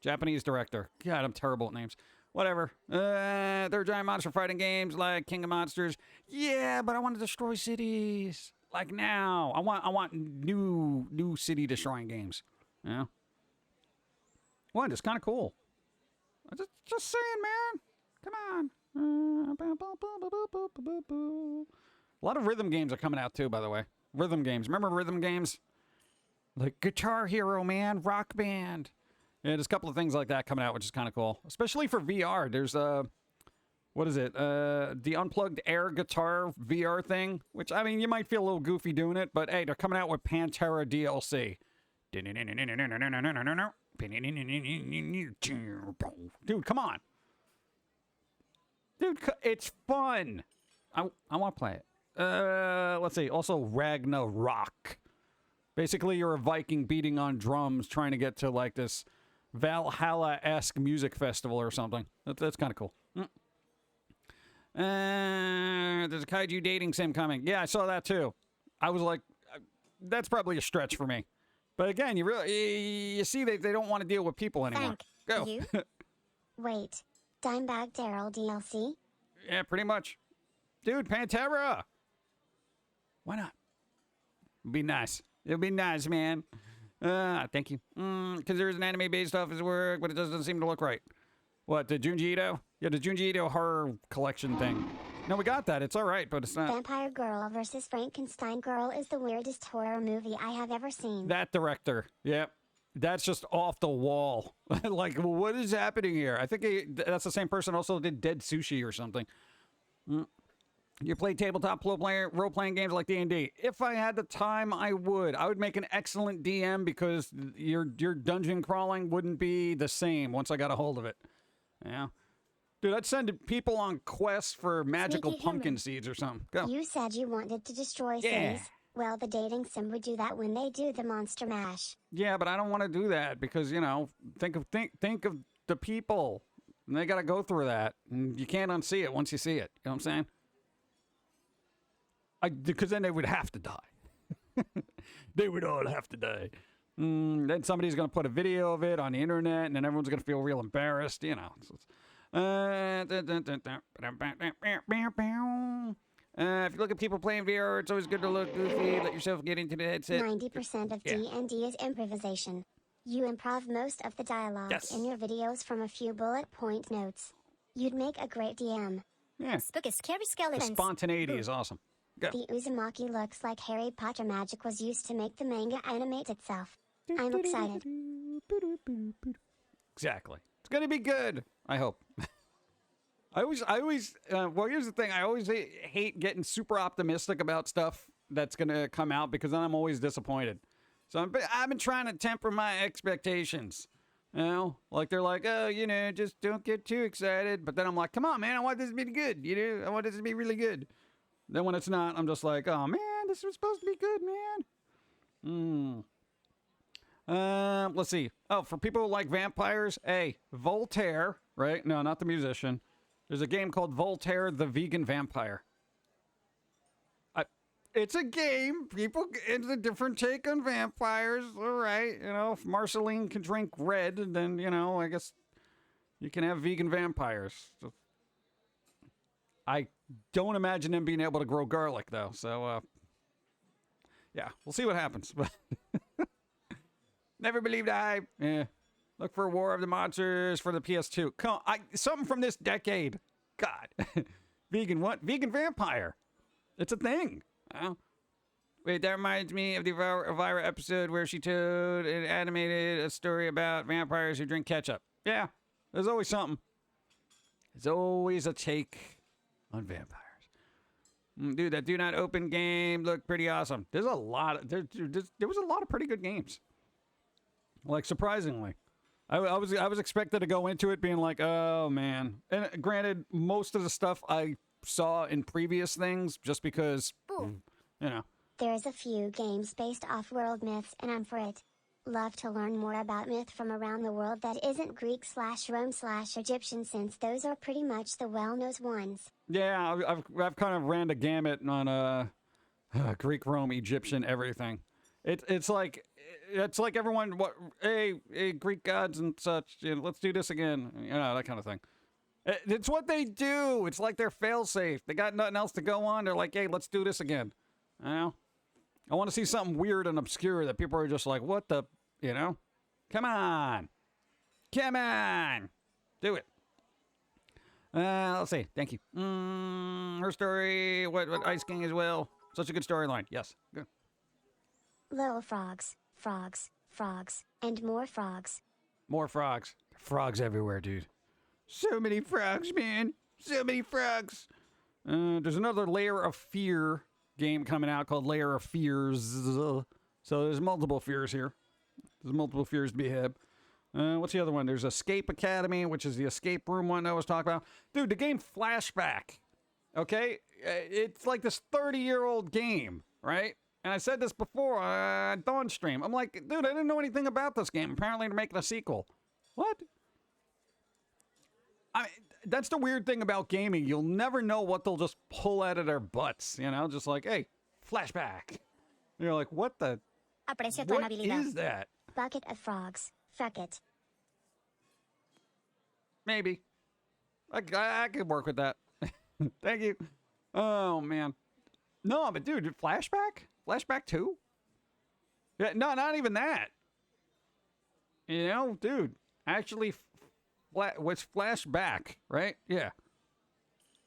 Japanese director. God, I'm terrible at names. Whatever. They're giant monster fighting games like King of Monsters. Yeah, but I want to destroy cities. Like now. I want new city destroying games. Yeah. What? It's kind of cool. Just saying, man. Come on. A lot of rhythm games are coming out too, by the way. Rhythm games. Remember rhythm games? Like Guitar Hero, man. Rock Band. Yeah, there's a couple of things like that coming out, which is kind of cool. Especially for VR. There's, what is it? The Unplugged Air Guitar VR thing. Which, I mean, you might feel a little goofy doing it. But, hey, they're coming out with Pantera DLC. Dude, come on. Dude, it's fun. I want to play it. Let's see. Also, Ragnarok. Basically, you're a Viking beating on drums trying to get to, like, this Valhalla-esque music festival or something. That's kind of cool. There's a Kaiju dating sim coming. Yeah, I saw that, too. I was like, that's probably a stretch for me. But again, you see they don't want to deal with people anymore. Go. You? Wait. Dimebag Daryl DLC? Yeah, pretty much. Dude, Pantera! Why not? It'd be nice. It'll be nice, man. Thank you. Because there's an anime based off his work, but it doesn't seem to look right. What, the Junji Ito? Yeah, the Junji Ito horror collection thing. No, we got that. It's all right, but it's not. Vampire Girl vs. Frankenstein Girl is the weirdest horror movie I have ever seen. That director. Yep. That's just off the wall. Like, what is happening here? I think that's the same person also did Dead Sushi or something. You play tabletop role-playing games like D&D. If I had the time, I would. I would make an excellent DM because your dungeon crawling wouldn't be the same once I got a hold of it. Yeah. Dude, I'd send people on quests for magical pumpkin seeds or something. Go. You said you wanted to destroy cities. Well, the dating sim would do that when they do the monster mash. Yeah, but I don't want to do that because, you know, think of the people. And they got to go through that. And you can't unsee it once you see it. You know what I'm saying? Because then they would have to die. They would all have to die. Then somebody's going to put a video of it on the internet, and then everyone's going to feel real embarrassed, you know. If you look at people playing VR, it's always good to look goofy. Let yourself get into the headset. 90% of D&D is improvisation. You improv most of the dialogue in your videos from a few bullet point notes. You'd make a great DM. Yeah. Spooky, scary The skeletons. spontaneity is awesome. Go. The Uzumaki looks like Harry Potter magic was used to make the manga animate itself. I'm excited. Exactly. It's gonna be good. I hope. Well, here's the thing. I always hate getting super optimistic about stuff that's gonna come out because then I'm always disappointed. So I've been trying to temper my expectations. You know, like they're like, oh, you know, just don't get too excited. But then I'm like, come on, man, I want this to be good. You know, I want this to be really good. Then when it's not, I'm just like, oh man, this was supposed to be good, man. Let's see. Oh, for people who like vampires, hey, Voltaire, right? No, not the musician. There's a game called Voltaire the Vegan Vampire. It's a game. It's a different take on vampires. All right. You know, if Marceline can drink red, then, you know, I guess you can have vegan vampires. So, I don't imagine them being able to grow garlic, though. So, yeah, we'll see what happens. But never believed the hype. Yeah. Look for War of the Monsters for the PS2. Come on, something from this decade. God. Vegan what? Vegan vampire. It's a thing. Wait, that reminds me of the Elvira episode where she told and animated a story about vampires who drink ketchup. Yeah, there's always something. There's always a take on vampires. Dude, that Do Not Open game looked pretty awesome. There's a lot. There was a lot of pretty good games. Like, surprisingly. I was expected to go into it being like, oh, man. And granted, most of the stuff I saw in previous things just because, you know. There's a few games based off world myths and I'm for it. Love to learn more about myth from around the world that isn't Greek/Rome/Egyptian since those are pretty much the well-known ones. Yeah, I've kind of ran the gamut on Greek, Rome, Egyptian, everything. It's like everyone, hey, Greek gods and such, you know, let's do this again, you know, that kind of thing. It's what they do. It's like they're fail-safe. They got nothing else to go on. They're like, hey, let's do this again. You know? I want to see something weird and obscure that people are just like, what the, you know? Come on. Come on. Do it. Let's see. Thank you. Her story, what Ice King as well. Such a good storyline. Yes. Good. Little frogs, frogs, frogs, and more frogs. More frogs. Frogs everywhere, dude. So many frogs, man. So many frogs. There's another Layer of Fear game coming out called Layer of Fears. So there's multiple fears here. There's multiple fears to be had. What's the other one? There's Escape Academy, which is the escape room one I was talking about. Dude, the game Flashback. Okay? It's like this 30-year-old game, right? And I said this before on Dawn Stream. I'm like, dude, I didn't know anything about this game. Apparently they're making a sequel. What? I mean, that's the weird thing about gaming. You'll never know what they'll just pull out of their butts, you know? Just like, hey, Flashback. And you're like, what the? Aprecio tu What amabilidad. is that? Bucket of frogs. Fuck it. Maybe. I could work with that. Thank you. Oh, man. No, but dude, Flashback? Flashback 2? Yeah, no, not even that. You know, dude, actually, what's Flashback, right? Yeah.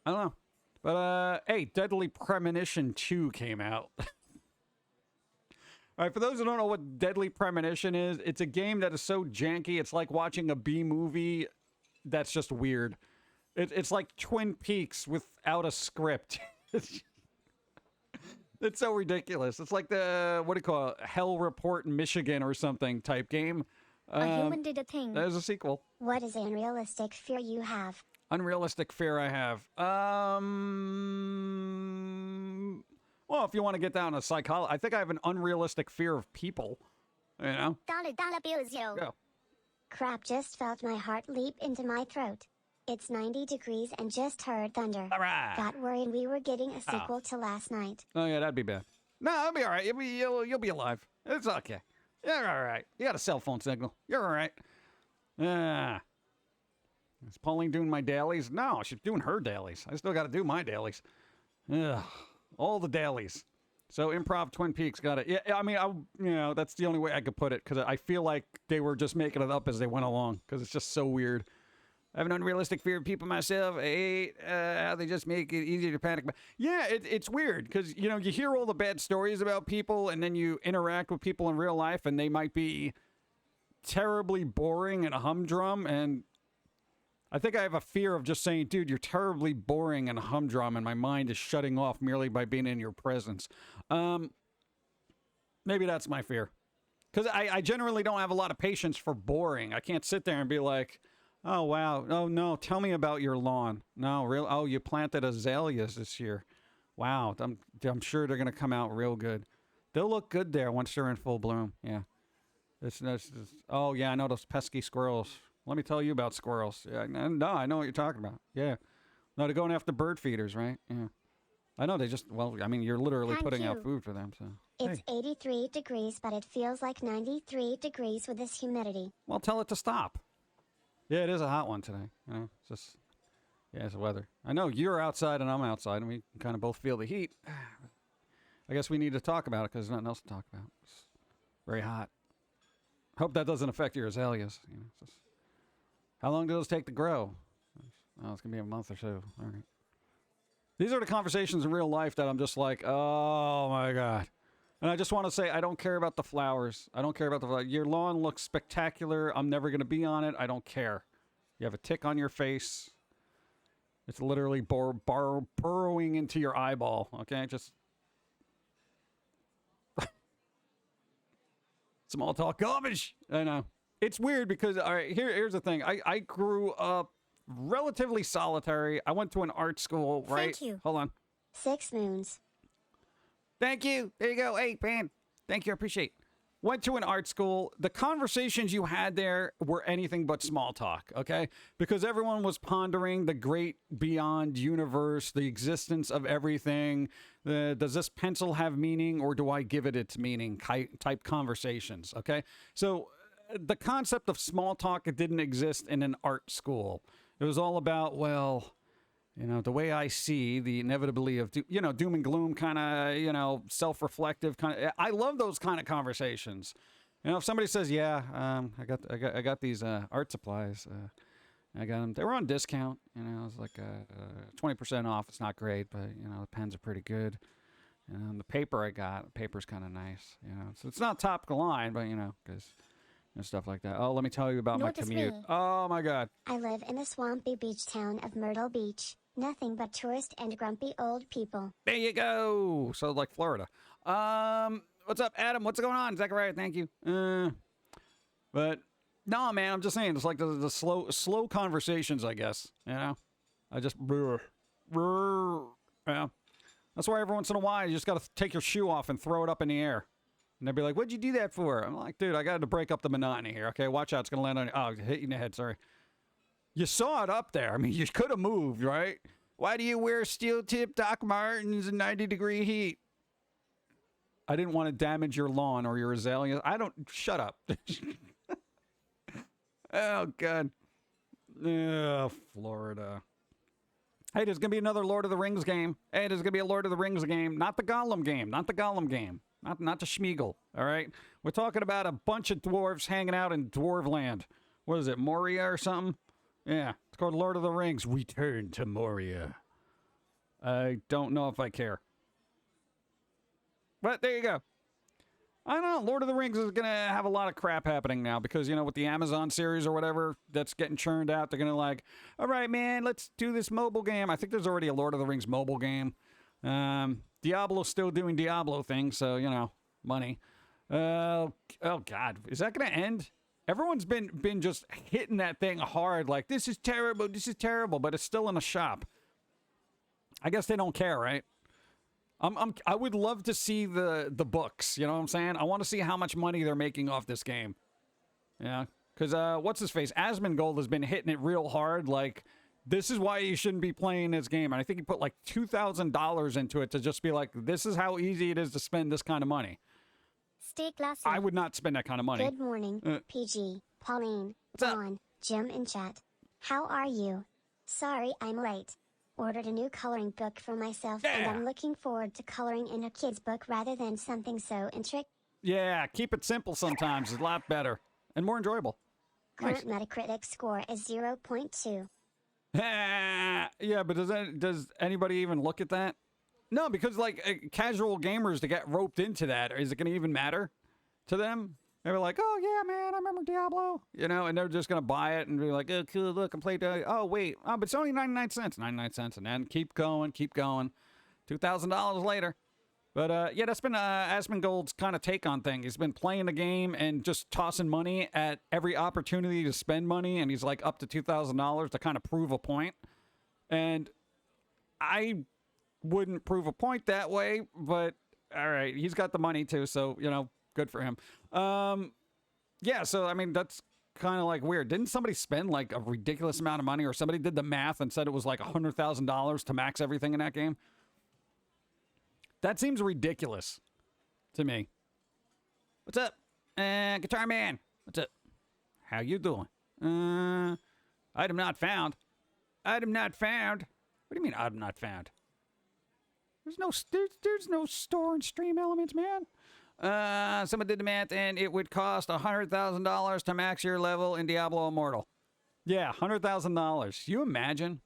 I don't know. But, hey, Deadly Premonition 2 came out. All right, for those who don't know what Deadly Premonition is, it's a game that is so janky, it's like watching a B-movie that's just weird. It's like Twin Peaks without a script. It's so ridiculous. It's like the, what do you call it, Hell Report in Michigan or something type game. A human did a thing. There's a sequel. What is an unrealistic fear you have? Unrealistic fear I have. Well, if you want to get down to psychology, I think I have an unrealistic fear of people. You know? Dollar bills, yo. Go. Crap, just felt my heart leap into my throat. It's 90 degrees and just heard thunder. All right. Got worried we were getting a sequel to last night. Oh, yeah, that'd be bad. No, it'll be all right. You'll be alive. It's okay. You're all right. You got a cell phone signal. You're all right. Is Pauline doing my dailies? No, she's doing her dailies. I still got to do my dailies. Ugh, all the dailies. So improv Twin Peaks got it. Yeah, I mean, that's the only way I could put it because I feel like they were just making it up as they went along because it's just so weird. I have an unrealistic fear of people myself. I hate how they just make it easier to panic. Yeah, it's weird because, you hear all the bad stories about people and then you interact with people in real life and they might be terribly boring and humdrum. And I think I have a fear of just saying, dude, you're terribly boring and humdrum and my mind is shutting off merely by being in your presence. Maybe that's my fear. Because I generally don't have a lot of patience for boring. I can't sit there and be like, oh, wow. Oh, no. Tell me about your lawn. No, real. Oh, you planted azaleas this year. Wow. I'm sure they're going to come out real good. They'll look good there once they're in full bloom. Yeah. Oh, yeah. I know those pesky squirrels. Let me tell you about squirrels. Yeah, no, I know what you're talking about. Yeah. No, they're going after bird feeders, right? Yeah. I know you're literally putting out food for them. So It's 83 degrees, but it feels like 93 degrees with this humidity. Well, tell it to stop. Yeah, it is a hot one today. It's just, it's the weather. I know you're outside and I'm outside, and we can kind of both feel the heat. I guess we need to talk about it because there's nothing else to talk about. It's very hot. Hope that doesn't affect your azaleas. How long do those take to grow? Oh, it's going to be a month or so. All right. These are the conversations in real life that I'm just like, oh, my God. And I just want to say, I don't care about the flowers. I don't care about the flowers. Your lawn looks spectacular. I'm never going to be on it. I don't care. You have a tick on your face. It's literally burrowing into your eyeball. Okay, just small talk garbage. I know. It's weird because, all right, here's the thing. I grew up relatively solitary. I went to an art school, right? Thank you. Hold on. 6 moons. Thank you. There you go. Hey, man. Thank you. I appreciate it. Went to an art school. The conversations you had there were anything but small talk, okay? Because everyone was pondering the great beyond universe, the existence of everything. Does this pencil have meaning or do I give it its meaning type conversations, okay? So the concept of small talk, it didn't exist in an art school. It was all about, well, the way I see the inevitability of, doom and gloom kind of, self-reflective kind of. I love those kind of conversations. If somebody says, yeah, I got these art supplies. I got them. They were on discount. It was like 20% off. It's not great, but, the pens are pretty good. And the paper's kind of nice. So it's not top of the line, but, because... stuff like that. Oh, let me tell you about my commute. Oh, my God. I live in the swampy beach town of Myrtle Beach. Nothing but tourists and grumpy old people. There you go. So like Florida. What's up, Adam? What's going on? Zachariah, thank you. But no, man, I'm just saying, it's like the slow conversations, I guess. I just yeah. That's why every once in a while you just got to take your shoe off and throw it up in the air. And they'd be like, what'd you do that for? I'm like, dude, I got to break up the monotony here. Okay, watch out. It's going to land on you. Oh, hit you in the head. Sorry. You saw it up there. I mean, you could have moved, right? Why do you wear steel-tip Doc Martens in 90-degree heat? I didn't want to damage your lawn or your azaleas. Shut up. Oh, God. Oh, Florida. Hey, there's going to be another Lord of the Rings game. Hey, there's going to be a Lord of the Rings game. Not the Gollum game. Not the Gollum game. Not the Schmeagol, all right? We're talking about a bunch of dwarves hanging out in Dwarfland. What is it, Moria or something? Yeah, it's called Lord of the Rings. Return to Moria. I don't know if I care. But there you go. I don't know. Lord of the Rings is going to have a lot of crap happening now because, with the Amazon series or whatever that's getting churned out, they're going to like, all right, man, let's do this mobile game. I think there's already a Lord of the Rings mobile game. Diablo's still doing Diablo things, so, money. Oh, God. Is that going to end? Everyone's been just hitting that thing hard, like, this is terrible, but it's still in a shop. I guess they don't care, right? I would love to see the books, you know what I'm saying? I want to see how much money they're making off this game. Yeah, because, what's his face? Asmongold has been hitting it real hard, like... This is why you shouldn't be playing this game. And I think he put like $2,000 into it to just be like, this is how easy it is to spend this kind of money. Stay classy. I would not spend that kind of money. Good morning, PG, Pauline, Dawn, Jim in chat. How are you? Sorry I'm late. Ordered a new coloring book for myself, and Yeah. I'm looking forward to coloring in a kid's book rather than something so intricate. Yeah, keep it simple sometimes. It's a lot better and more enjoyable. Nice. Current Metacritic score is 0.2. Yeah, but does anybody even look at that? No, because like casual gamers to get roped into that, is it going to even matter to them? They're like, oh yeah, man, I remember Diablo, you know, and they're just going to buy it and be like, oh, cool, look, I played. Oh wait, but it's only 99 cents, 99 cents, and then keep going, $2,000 later. But yeah, that's been Asmongold's kind of take on things. He's been playing the game and just tossing money at every opportunity to spend money, and he's like up to $2,000 to kind of prove a point. And I wouldn't prove a point that way, but all right, he's got the money too, so you know, good for him. Yeah, so I mean, that's kind of like weird. Didn't somebody spend like a ridiculous amount of money, or somebody did the math and said it was like $100,000 to max everything in that game? That seems ridiculous to me. What's up, Guitar Man? What's up? How you doing? Item not found. Item not found. What do you mean item not found? There's no store and stream elements, man. Someone did the math, and it would cost $100,000 to max your level in Diablo Immortal. Yeah, $100,000. You imagine?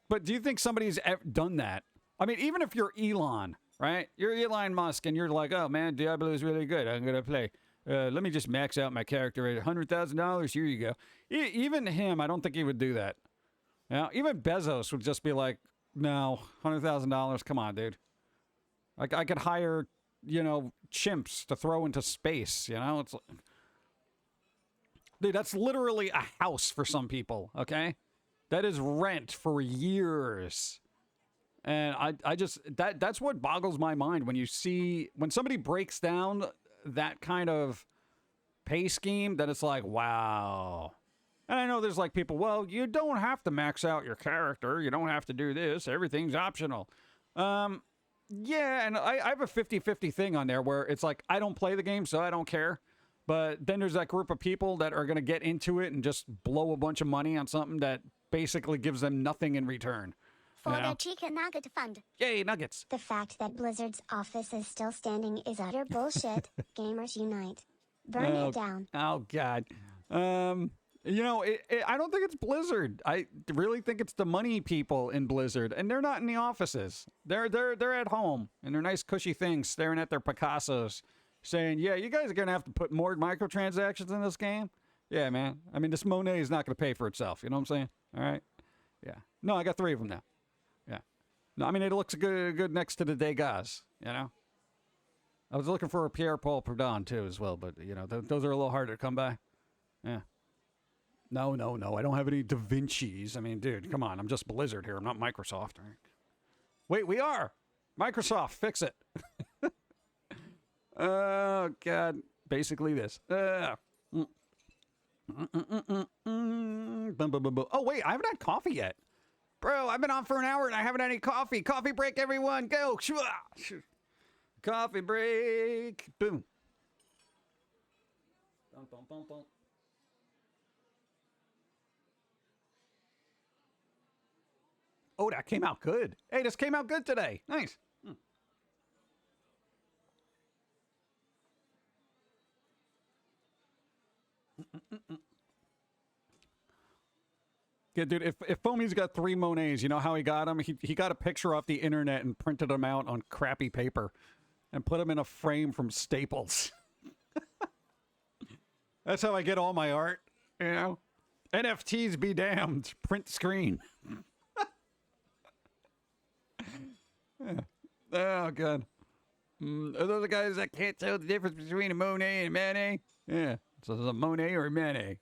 But do you think somebody's done that? I mean, even if you're Elon, right? You're Elon Musk, and you're like, oh, man, Diablo is really good. I'm going to play. Let me just max out my character at $100,000. Here you go. Even him, I don't think he would do that. Now, even Bezos would just be like, no, $100,000. Come on, dude. Like, I could hire, you know, chimps to throw into space, you know? It's like, dude, that's literally a house for some people, okay? That is rent for years. And I just, that's what boggles my mind when you see, when somebody breaks down that kind of pay scheme, that it's like, wow. And I know there's like people, well, you don't have to max out your character. You don't have to do this. Everything's optional. Yeah, and I have a 50-50 thing on there where it's like, I don't play the game, so I don't care. But then there's that group of people that are going to get into it and just blow a bunch of money on something that basically gives them nothing in return. For You know? the chicken nugget fund. Yay, nuggets. The fact that Blizzard's office is still standing is utter bullshit. Gamers unite. Burn it down. Oh, God. You know, I don't think it's Blizzard. I really think it's the money people in Blizzard, and they're not in the offices. They're at home in their nice cushy things, staring at their Picassos, saying, "Yeah, you guys are gonna have to put more microtransactions in this game." Yeah, man. I mean, this Monet is not gonna pay for itself. You know what I'm saying? All right. Yeah. No, I got 3 of them now. Yeah. No, I mean, it looks good next to the Degas. You know. I was looking for a Pierre Paul Prud'homme too as well, but you know, those are a little harder to come by. Yeah. No. I don't have any Da Vinci's. I mean, dude, come on. I'm just Blizzard here. I'm not Microsoft. Right? Wait, we are. Microsoft, fix it. Oh, God. Basically this. Oh, wait. I haven't had coffee yet. Bro, I've been on for an hour and I haven't had any coffee. Coffee break, everyone. Go. Coffee break. Boom. Bum, bum, bum, bum. Oh, that came out good. Hey, this came out good today. Nice. Yeah, dude, if Foamy's got 3 Monets, you know how he got them? He got a picture off the internet and printed them out on crappy paper and put them in a frame from Staples. That's how I get all my art, you know? NFTs be damned. Print screen. Yeah. Oh, God. Are those the guys that can't tell the difference between a Monet and a Manet? Yeah. So it's a Monet or a Manet.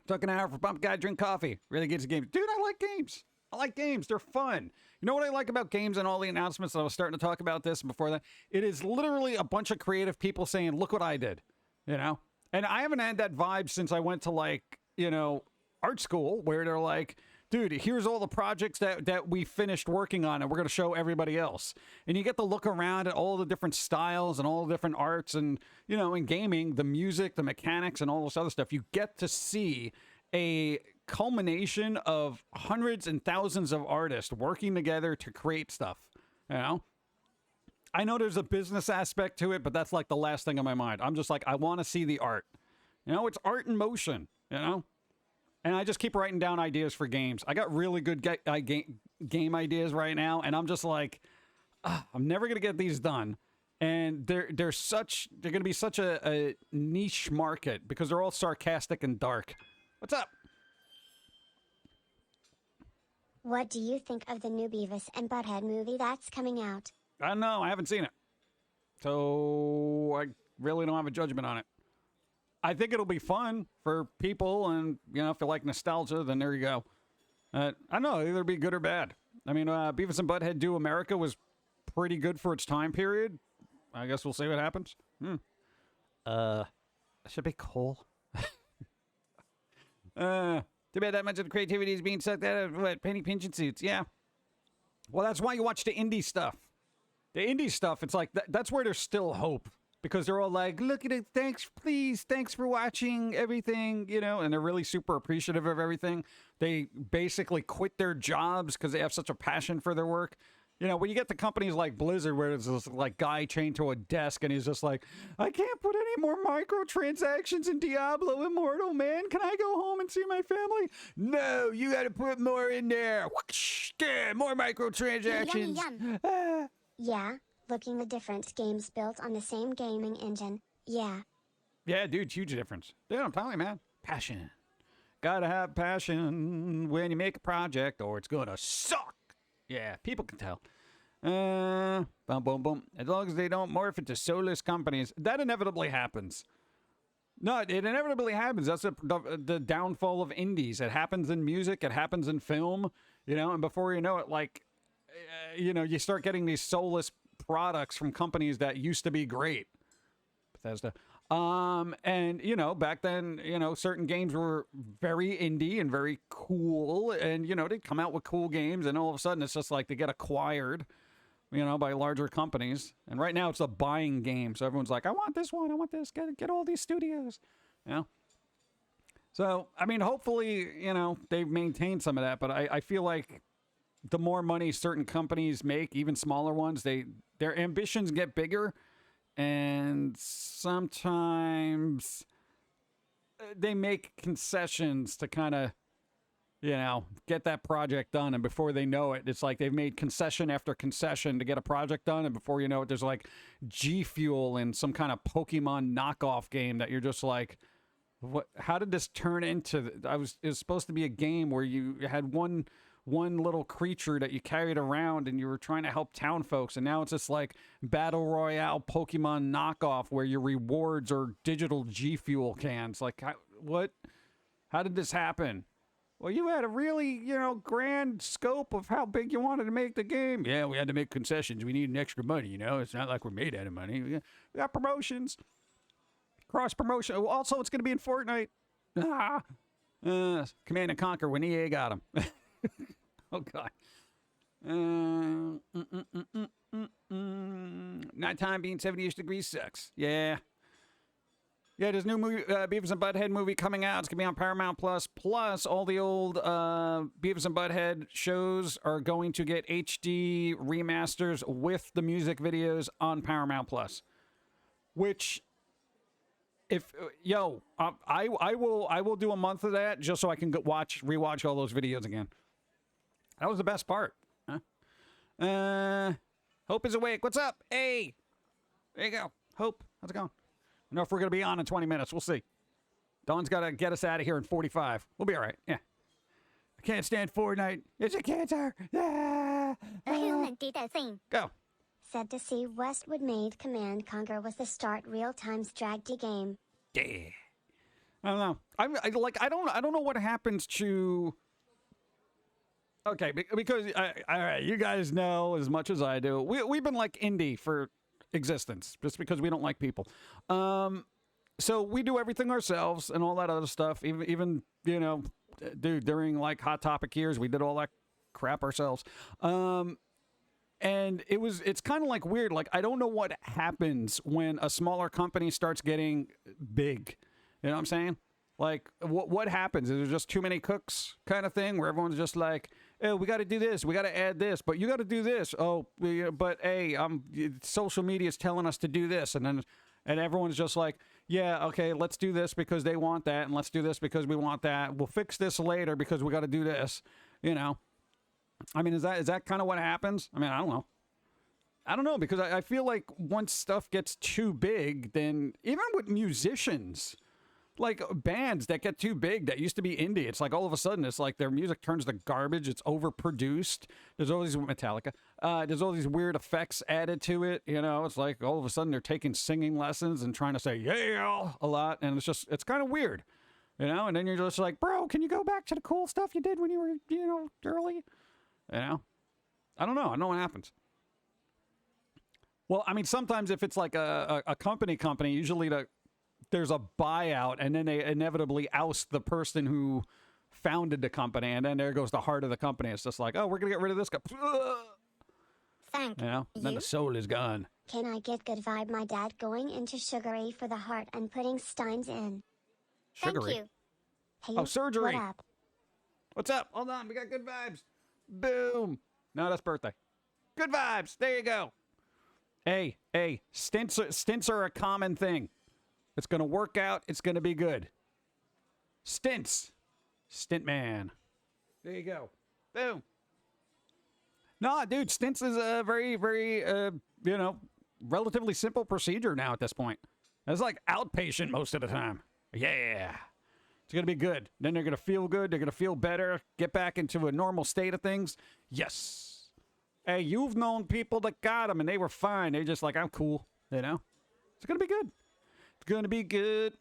Took an hour for Bump Guy drink coffee. Really gets the game. Dude, I like games. I like games. They're fun. You know what I like about games and all the announcements that I was starting to talk about this before that? It is literally a bunch of creative people saying, look what I did. You know? And I haven't had that vibe since I went to, like, you know, art school, where they're like, dude, here's all the projects that we finished working on and we're going to show everybody else. And you get to look around at all the different styles and all the different arts and, you know, in gaming, the music, the mechanics and all this other stuff. You get to see a culmination of hundreds and thousands of artists working together to create stuff. You know, I know there's a business aspect to it, but that's like the last thing on my mind. I'm just like, I want to see the art. You know, it's art in motion. You know, and I just keep writing down ideas for games. I got really good game ideas right now, and I'm just like, I'm never gonna get these done. And they're going to be such a niche market because they're all sarcastic and dark. What's up? What do you think of the new Beavis and Butthead movie that's coming out? I don't know. I haven't seen it. So I really don't have a judgment on it. I think it'll be fun for people, and, you know, if you like nostalgia, then there you go. I don't know. Either be good or bad. I mean, Beavis and Butthead Do America was pretty good for its time period. I guess we'll see what happens. Should be cool. Too bad that much of the creativity is being sucked out of penny pinching suits. Yeah. Well, that's why you watch the indie stuff. The indie stuff, it's like that's where there's still hope, because they're all like, "Look at it, thanks for watching everything," you know, and they're really super appreciative of everything. They basically quit their jobs because they have such a passion for their work. You know, when you get to companies like Blizzard, where there's this like guy chained to a desk and he's just like, I can't put any more microtransactions in Diablo Immortal, man. Can I go home and see my family? No, you got to put more in there. Whoosh, yeah, more microtransactions. Yum. Yeah, looking the different games built on the same gaming engine. Yeah. Yeah, dude, huge difference. Dude, I'm telling you, man. Passion. Gotta have passion when you make a project or it's gonna suck. Yeah, people can tell. Boom, boom, boom. As long as they don't morph into soulless companies, that inevitably happens. No, it inevitably happens. That's the downfall of indies. It happens in music. It happens in film. You know, and before you know it, like, you know, you start getting these soulless products from companies that used to be great. Bethesda. And, you know, back then, you know, certain games were very indie and very cool, and, you know, they'd come out with cool games, and all of a sudden it's just like they get acquired, you know, by larger companies. And right now it's a buying game. So everyone's like, I want this one. I want this. Get all these studios, you know? So, I mean, hopefully, you know, they've maintained some of that, but I feel like the more money certain companies make, even smaller ones, their ambitions get bigger. And sometimes they make concessions to kind of, you know, get that project done. And before they know it, it's like they've made concession after concession to get a project done. And before you know it, there's like G Fuel and some kind of Pokemon knockoff game that you're just like, what? How did this turn into? It was supposed to be a game where you had one little creature that you carried around and you were trying to help town folks, and now it's just like battle royale Pokemon knockoff where your rewards are digital G Fuel cans. Like, what? How did this happen? Well, you had a really, you know, grand scope of how big you wanted to make the game. Yeah, we had to make concessions. We needed extra money, you know. It's not like we're made out of money. We got promotions. Cross promotion. Also, it's going to be in Fortnite. Command and Conquer when EA got them. Oh, God. Nighttime being 70-ish degrees sucks. Yeah. Yeah, there's new movie, Beavis and Butthead movie coming out. It's going to be on Paramount Plus. Plus, all the old Beavis and Butthead shows are going to get HD remasters with the music videos on Paramount Plus. Which, I will do a month of that just so I can rewatch all those videos again. That was the best part. Huh? Hope is awake. What's up? Hey. There you go. Hope. How's it going? I don't know if we're going to be on in 20 minutes. We'll see. Dawn's got to get us out of here in 45. We'll be all right. Yeah. I can't stand Fortnite. It's a cancer. Yeah. A human did a thing. Go. Said to see Westwood made Command Conquer was the start real-time strategy game. Yeah. I don't know. I don't know what happens to... Okay, because all right, you guys know as much as I do. We've been like indie for existence, just because we don't like people. So we do everything ourselves and all that other stuff. Even you know, dude, during like Hot Topic years, we did all that crap ourselves. And it's kind of like weird. Like, I don't know what happens when a smaller company starts getting big. You know what I'm saying? Like, what happens? Is there just too many cooks kind of thing where everyone's just like, oh, we got to do this. We got to add this. But you got to do this. Oh, but hey, social media is telling us to do this. And everyone's just like, yeah, okay, let's do this because they want that. And let's do this because we want that. We'll fix this later because we got to do this. You know? I mean, is that kind of what happens? I mean, I don't know. I don't know, because I feel like once stuff gets too big, then even with musicians, like bands that get too big that used to be indie, it's like all of a sudden it's like their music turns to garbage. It's overproduced. There's all these Metallica. There's all these weird effects added to it. You know, it's like all of a sudden they're taking singing lessons and trying to say yeah a lot, and it's kind of weird. You know, and then you're just like, bro, can you go back to the cool stuff you did when you were, early? You know, I don't know. I don't know what happens. Well, I mean, sometimes if it's like a company, usually there's a buyout, and then they inevitably oust the person who founded the company, and then there goes the heart of the company. It's just like, oh, we're going to get rid of this guy. Thank you. Then the soul is gone. Can I get good vibe my dad going into sugary for the heart and putting steins in? Sugary? Thank you. Hey, oh, surgery. What up? What's up? Hold on. We got good vibes. Boom. No, that's birthday. Good vibes. There you go. Hey, stints are a common thing. It's going to work out. It's going to be good. Stints. Stint man. There you go. Boom. No, dude, stints is a very, very, relatively simple procedure now at this point. It's like outpatient most of the time. Yeah. It's going to be good. Then they're going to feel good. They're going to feel better. Get back into a normal state of things. Yes. Hey, you've known people that got them and they were fine. They're just like, I'm cool. You know? It's going to be good. It's going to be good.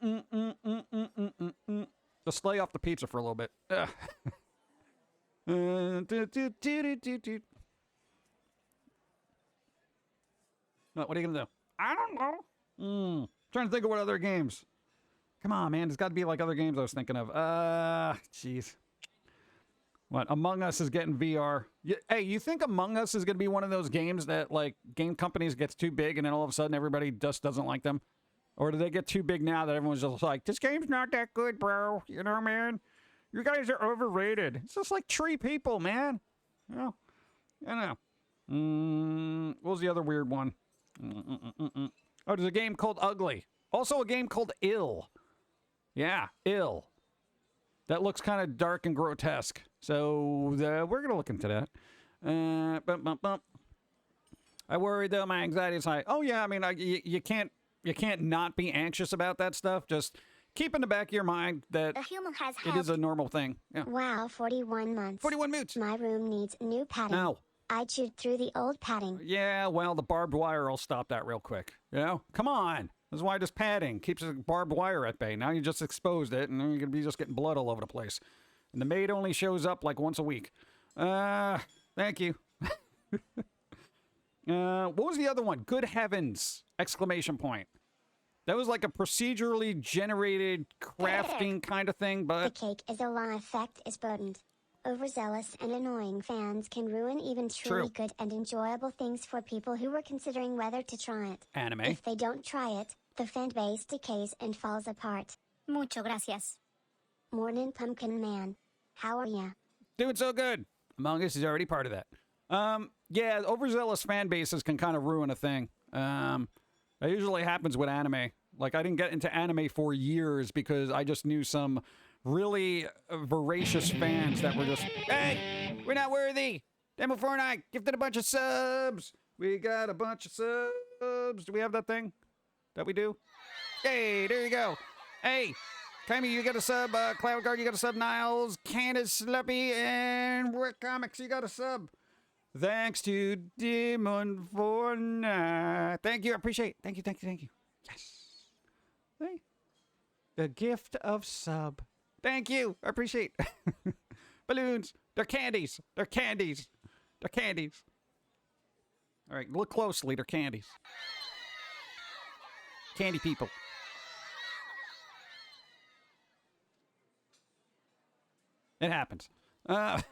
Just lay off the pizza for a little bit. What are you going to do? I don't know. Trying to think of what other games. Come on, man. There's got to be like other games I was thinking of. Jeez. What? Among Us is getting VR. Hey, you think Among Us is going to be one of those games that, like, game companies gets too big and then all of a sudden everybody just doesn't like them? Or do they get too big now that everyone's just like, this game's not that good, bro. You know, man? You guys are overrated. It's just like Tree People, man. You know? I don't know. What was the other weird one? Oh, there's a game called Ugly. Also a game called Ill. Yeah, Ill. That looks kind of dark and grotesque. So we're going to look into that. I worry, though. My anxiety is high. Oh, yeah. I mean, you can't not be anxious about that stuff. Just keep in the back of your mind that A human has it is a normal thing. Yeah. Wow, 41 months. 41 moots. My room needs new padding. No. I chewed through the old padding. Yeah, well, the barbed wire will stop that real quick. You know? Come on. That's why just padding keeps the barbed wire at bay. Now you just exposed it, and then you're going to be just getting blood all over the place. And the maid only shows up like once a week. Thank you. What was the other one? Good heavens! Exclamation point. That was like a procedurally generated crafting kind of thing, The but cake is a lie. Effect is potent. Overzealous and annoying fans can ruin even truly True. good and enjoyable things for people who were considering whether to try it. anime. If they don't try it, the fan base decays and falls apart. Mucho gracias. Morning, Pumpkin Man. How are ya? Doing so good. Among Us is already part of that. Yeah, overzealous fan bases can kind of ruin a thing. That usually happens with anime. Like, I didn't get into anime for years because I just knew some really voracious fans that were just, hey, we're not worthy. Demo Fortnite, gifted a bunch of subs. We got a bunch of subs. Do we have that thing that we do? Hey, there you go. Hey, Kaimi, you got a sub. Cloud Guard, you got a sub. Niles, Candace, Sluppy, and Rick Comics, you got a sub. Thanks to Demon Fortnite. Thank you. I appreciate it. Thank you. Yes. Hey. The gift of sub. Thank you. I appreciate it. Balloons. They're candies. They're candies. They're candies. All right. Look closely. They're candies. Candy people. It happens. Thank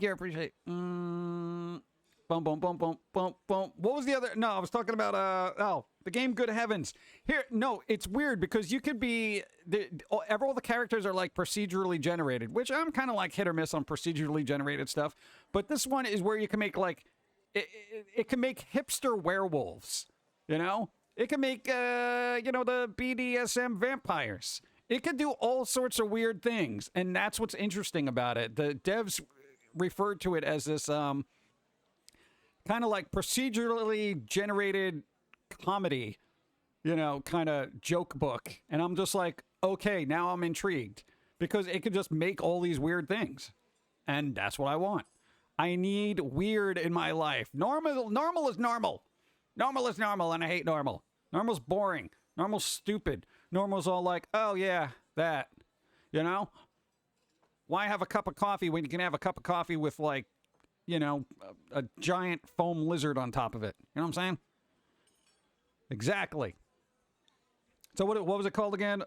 you. I appreciate it. Boom, boom, boom, boom, boom, boom. What was the other? No, I was talking about, the game Good Heavens. Here, no, it's weird because you could be, all the characters are like procedurally generated, which I'm kind of like hit or miss on procedurally generated stuff. But this one is where you can make like, it can make hipster werewolves, you know? It can make, the BDSM vampires. It can do all sorts of weird things. And that's what's interesting about it. The devs referred to it as this, kind of like procedurally generated comedy, kind of joke book. And I'm just like, okay, now I'm intrigued because it could just make all these weird things. And that's what I want. I need weird in my life. Normal is normal. Normal is normal, and I hate normal. Normal's boring. Normal's stupid. Normal's all like, oh yeah, that. Why have a cup of coffee when you can have a cup of coffee with like, a giant foam lizard on top of it. You know what I'm saying? Exactly. So what was it called again?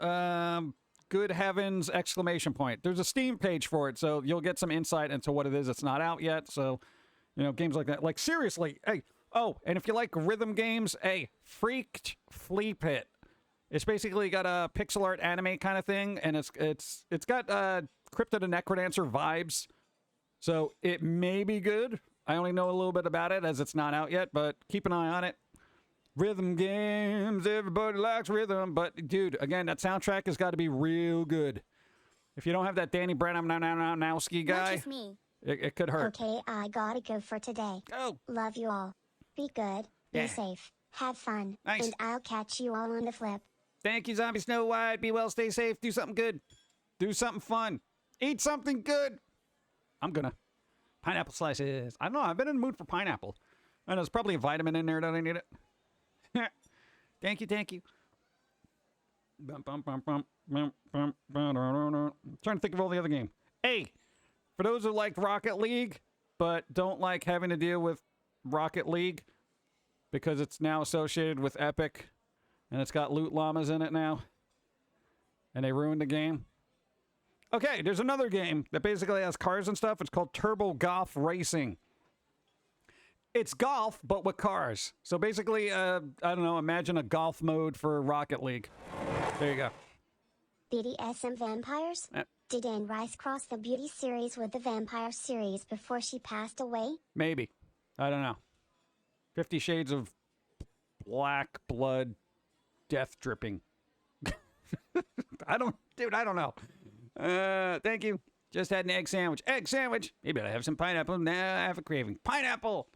Good Heavens, exclamation point. There's a Steam page for it, so you'll get some insight into what it is. It's not out yet, so, games like that. Like, seriously, hey. Oh, and if you like rhythm games, hey, Freaked Flea Pit. It's basically got a pixel art anime kind of thing, and it's got Crypto the Necrodancer vibes. So it may be good. I only know a little bit about it as it's not out yet, but keep an eye on it. Rhythm games, everybody likes rhythm. But, dude, again, that soundtrack has got to be real good. If you don't have that Danny Branowski guy, Not just me. It could hurt. Okay, I gotta go for today. Go. Love you all. Be good. Yeah. Be safe. Have fun. Nice. And I'll catch you all on the flip. Thank you, Zombie Snow White. Be well, stay safe, do something good. Do something fun. Eat something good. I'm gonna. Pineapple slices. I don't know. I've been in the mood for pineapple. I know there's probably a vitamin in there. Don't I need it? Thank you. I'm trying to think of all the other game. Hey, for those who like Rocket League, but don't like having to deal with Rocket League because it's now associated with Epic, and it's got loot llamas in it now, and they ruined the game. Okay, there's another game that basically has cars and stuff. It's called Turbo Golf Racing. It's golf, but with cars. So basically, I don't know, imagine a golf mode for Rocket League. There you go. BDSM vampires? Did Anne Rice cross the beauty series with the vampire series before she passed away? Maybe. I don't know. 50 Shades of Black Blood Death Dripping. I don't know. Thank you. Just had an egg sandwich. Egg sandwich. Maybe I'll have some pineapple. Now I have a craving. Pineapple.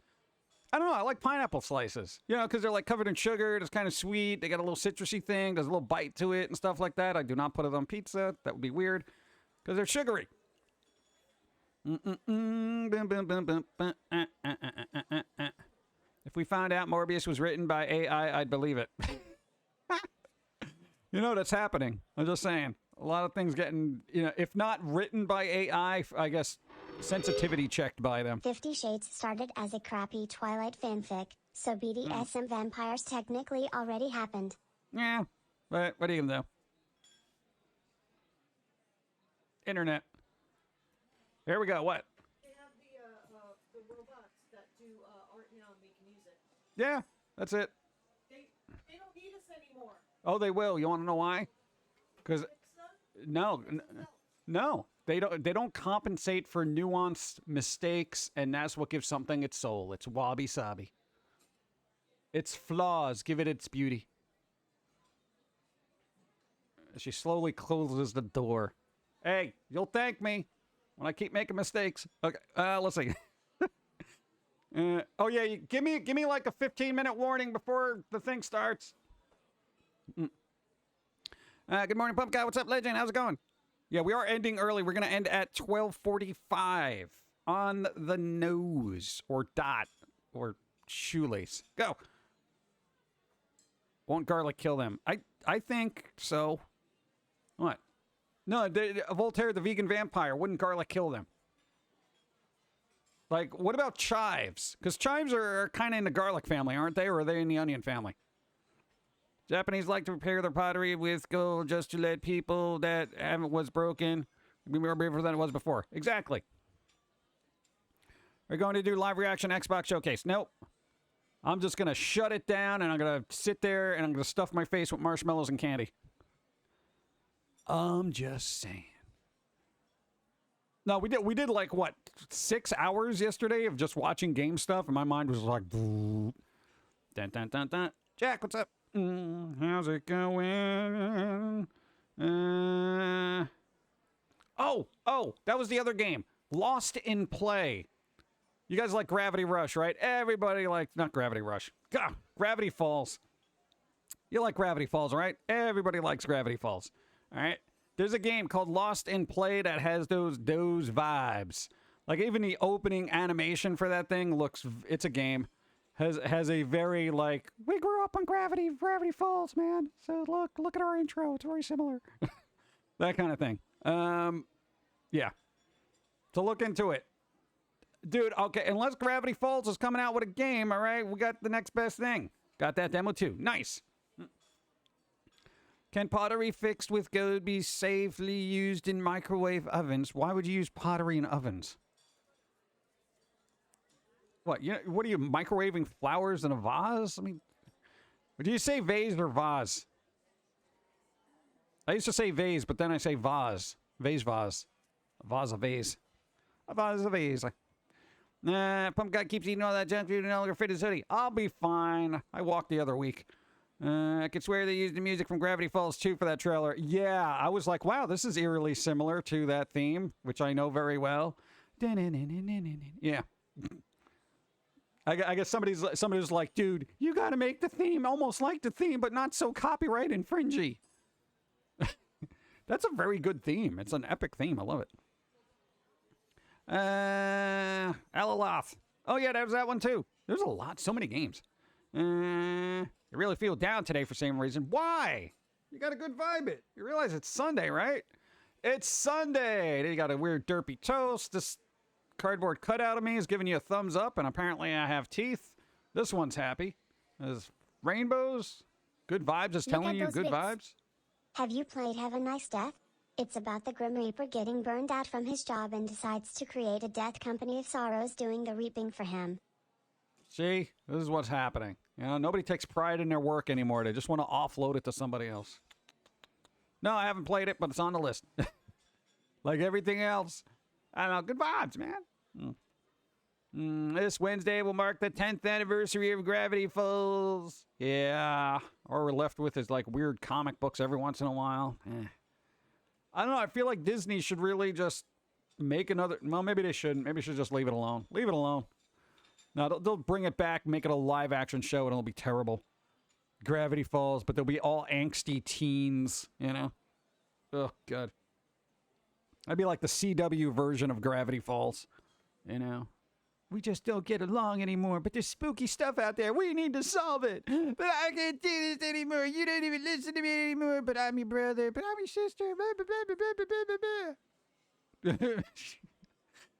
I don't know. I like pineapple slices. Because they're like covered in sugar. It's kind of sweet. They got a little citrusy thing. There's a little bite to it and stuff like that. I do not put it on pizza. That would be weird. Because they're sugary. If we found out Morbius was written by AI, I'd believe it. That's happening. I'm just saying. A lot of things getting, if not written by AI, I guess sensitivity checked by them. 50 Shades started as a crappy Twilight fanfic, so BDSM vampires technically already happened. Yeah, but what are you going to do? Internet. Here we go. What? They have the robots that do art now and we can use it. Yeah, that's it. They don't need us anymore. Oh, they will. You want to know why? Because no, they don't compensate for nuanced mistakes, and that's what gives something its soul. It's wabi sabi. Its flaws give it its beauty. She slowly closes the door. Hey, you'll thank me when I keep making mistakes. Okay, let's see. Oh yeah, give me like a 15-minute warning before the thing starts. Good morning, Pum'Kin. What's up, Legend? How's it going? Yeah, we are ending early. We're going to end at 12:45 on the nose or dot or shoelace. Go. Won't garlic kill them? I think so. What? No, Voltaire, the vegan vampire. Wouldn't garlic kill them? Like, what about chives? Because chives are kind of in the garlic family, aren't they? Or are they in the onion family? Japanese like to repair their pottery with gold just to let people that haven't was broken be more braver than it was before. Exactly. We're going to do live reaction Xbox Showcase. Nope. I'm just going to shut it down, and I'm going to sit there, and I'm going to stuff my face with marshmallows and candy. I'm just saying. No, we did like, what, 6 hours yesterday of just watching game stuff, and my mind was like, dun, dun, dun, dun. Jack, what's up? How's it going? Oh, that was the other game. Lost in Play. You guys like Gravity Rush, right? Everybody likes, not Gravity Rush. Gah, Gravity Falls. You like Gravity Falls, right? Everybody likes Gravity Falls. All right? There's a game called Lost in Play that has those vibes. Like, even the opening animation for that thing looks, it's a game. Has a very, like, we grew up on Gravity Falls, man. So look at our intro. It's very similar. That kind of thing. Yeah. So look into it. Dude, okay, unless Gravity Falls is coming out with a game, all right, we got the next best thing. Got that demo too. Nice. Can pottery fixed with gold be safely used in microwave ovens? Why would you use pottery in ovens? What? What are you, microwaving flowers in a vase? I mean, do you say vase or vase? I used to say vase, but then I say vase. Vase. A vase, a vase. A vase, a vase. Pum'Kin keeps eating all that junk food and no longer fit his hoodie. I'll be fine. I walked the other week. I could swear they used the music from Gravity Falls 2 for that trailer. Yeah, I was like, wow, this is eerily similar to that theme, which I know very well. Yeah. I guess somebody was like, dude, you got to make the theme almost like the theme, but not so copyright infringy. That's a very good theme. It's an epic theme. I love it. Alaloth. Oh, yeah, that was that one, too. There's a lot. So many games. I really feel down today for some reason. Why? You got a good vibe it. You realize it's Sunday, right? It's Sunday. Then you got a weird derpy toast. This cardboard cutout of me is giving you a thumbs up, and apparently I have teeth. This one's happy. There's rainbows. Good vibes is telling you good vibes. Have you played Have a Nice Death? It's about the Grim Reaper getting burned out from his job and decides to create a death company of sorrows doing the reaping for him. See? This is what's happening. You know, nobody takes pride in their work anymore. They just want to offload it to somebody else. No, I haven't played it, but it's on the list. Like everything else. I don't know. Good vibes, man. This Wednesday will mark the 10th anniversary of Gravity Falls. Yeah. Or we're left with is like weird comic books every once in a while. I don't know. I feel like Disney should really just make another. Well, maybe they shouldn't. Maybe they should just leave it alone. Leave it alone. No, they'll bring it back, make it a live action show, and it'll be terrible. Gravity Falls, but they'll be all angsty teens, you know? Oh, God. That'd be like the CW version of Gravity Falls, you know? We just don't get along anymore, but there's spooky stuff out there. We need to solve it. But I can't do this anymore. You don't even listen to me anymore, but I'm your brother, but I'm your sister.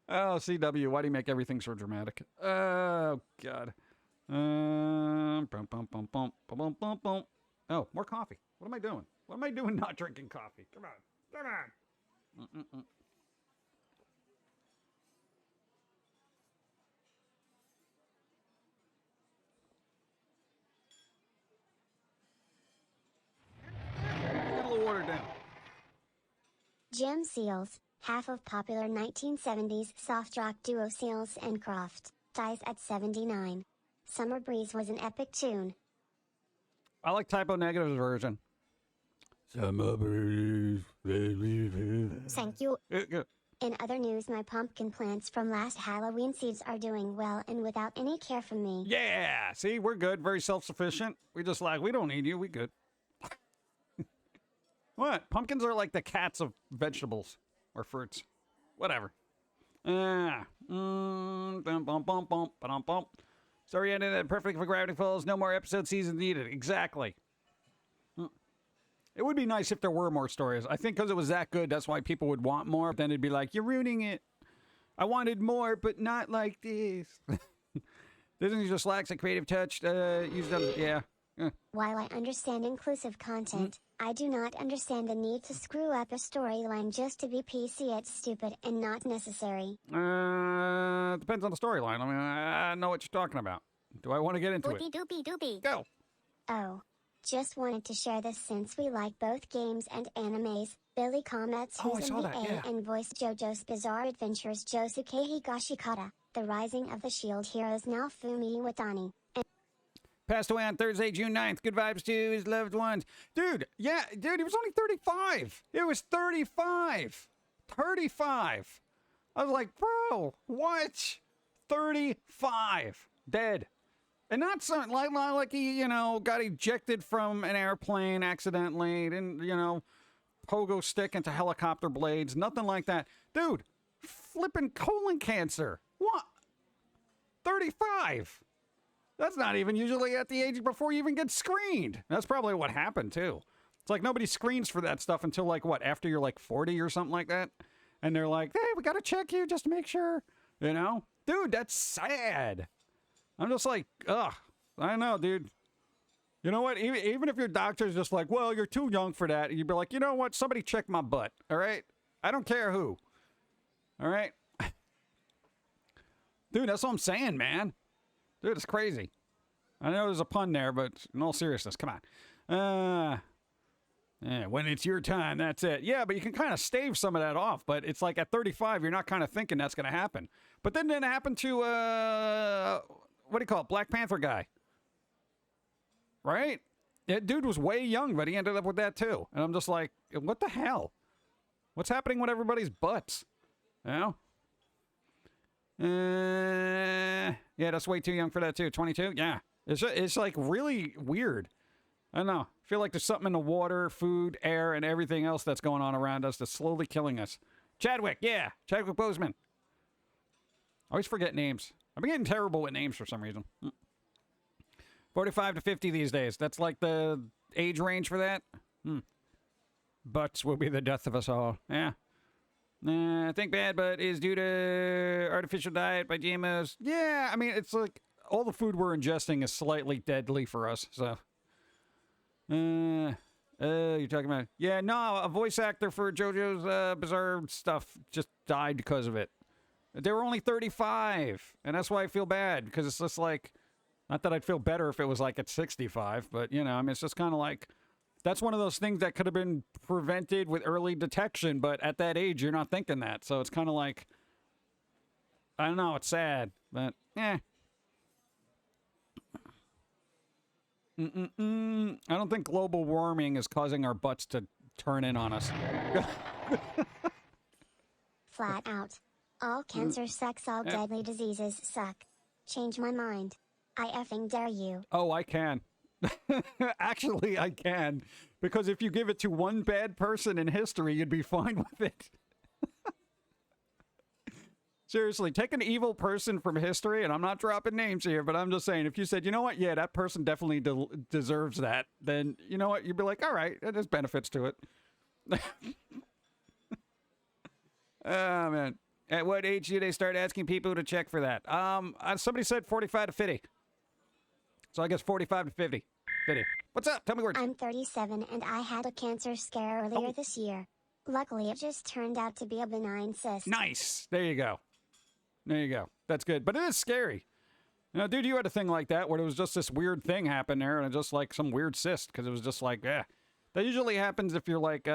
Oh, CW, why do you make everything so dramatic? Oh, God. Oh, more coffee. What am I doing? What am I doing not drinking coffee? Come on. Get a little water down. Jim Seals, half of popular 1970s soft rock duo Seals and Croft, dies at 79. Summer Breeze was an epic tune. I like Typo Negative's version. Summer Breeze. Thank you. In other news, my pumpkin plants from last Halloween seeds are doing well and without any care from me. Yeah, see, we're good. Very self-sufficient. We just like, we don't need you. We good. What? Pumpkins are like the cats of vegetables or fruits. Whatever. Story ended perfect for Gravity Falls. No more episode seasons needed. Exactly. It would be nice if there were more stories. I think because it was that good, that's why people would want more. Then it'd be like, you're ruining it. I wanted more, but not like this. Disney just lacks a creative touch. Yeah. While I understand inclusive content, I do not understand the need to screw up a storyline just to be PC. It's stupid and not necessary. Depends on the storyline. I mean, I know what you're talking about. Do I want to get into it? Doopy doopy. Go. Oh. Just wanted to share this since we like both games and animes. Billy comments who's in the and voiced JoJo's Bizarre Adventures Josuke Higashikata. The Rising of the Shield Heroes now Fumi Watani. Passed away on Thursday, June 9th. Good vibes to his loved ones. Dude, he was only 35. It was 35. 35. I was like, bro, what? 35. Dead. And not something like he, got ejected from an airplane accidentally, didn't, pogo stick into helicopter blades, nothing like that. Dude, flipping colon cancer. What? 35. That's not even usually at the age before you even get screened. That's probably what happened, too. It's like nobody screens for that stuff until, after you're 40 or something like that? And they're like, hey, we got to check you just to make sure, Dude, that's sad. I'm just like, ugh. I don't know, dude. You know what? Even if your doctor's just like, well, you're too young for that, you'd be like, you know what? Somebody check my butt, all right? I don't care who. All right? Dude, that's what I'm saying, man. Dude, it's crazy. I know there's a pun there, but in all seriousness, come on. When it's your time, that's it. Yeah, but you can kind of stave some of that off. But it's like at 35, you're not kind of thinking that's going to happen. But then it happened to, what do you call it? Black Panther guy. Right? That dude was way young, but he ended up with that too. And I'm just like, what the hell? What's happening with everybody's butts? Yeah, that's way too young for that too. 22? Yeah. It's like really weird. I don't know. I feel like there's something in the water, food, air, and everything else that's going on around us that's slowly killing us. Chadwick, yeah. Chadwick Boseman. I always forget names. I'm getting terrible with names for some reason. 45 to 50 these days. That's like the age range for that. Butts will be the death of us all. Yeah. I think bad, but is due to artificial diet by GMOs. Yeah, I mean, it's like all the food we're ingesting is slightly deadly for us, so. You're talking about... Yeah, no, a voice actor for JoJo's Bizarre stuff just died because of it. They were only 35, and that's why I feel bad, because it's just like... Not that I'd feel better if it was like at 65, but, I mean, it's just kind of like... That's one of those things that could have been prevented with early detection, but at that age, you're not thinking that. So it's kind of like... I don't know, it's sad, but, I don't think global warming is causing our butts to turn in on us. Flat out. All cancer sucks, all deadly diseases suck. Change my mind. I effing dare you. Oh, I can. Actually, I can. Because if you give it to one bad person in history, you'd be fine with it. Seriously, take an evil person from history, and I'm not dropping names here, but I'm just saying, if you said, you know what, yeah, that person definitely deserves that, then, you know what, you'd be like, all right, there's benefits to it. Oh, man. At what age do they start asking people to check for that? Somebody said 45 to 50. So I guess 45 to 50. 50. What's up? Tell me words. I'm 37, and I had a cancer scare earlier this year. Luckily, it just turned out to be a benign cyst. Nice. There you go. There you go. That's good. But it is scary. Dude, you had a thing like that where there was just this weird thing happen there, and it just like some weird cyst, because it was just like, That usually happens if you're like,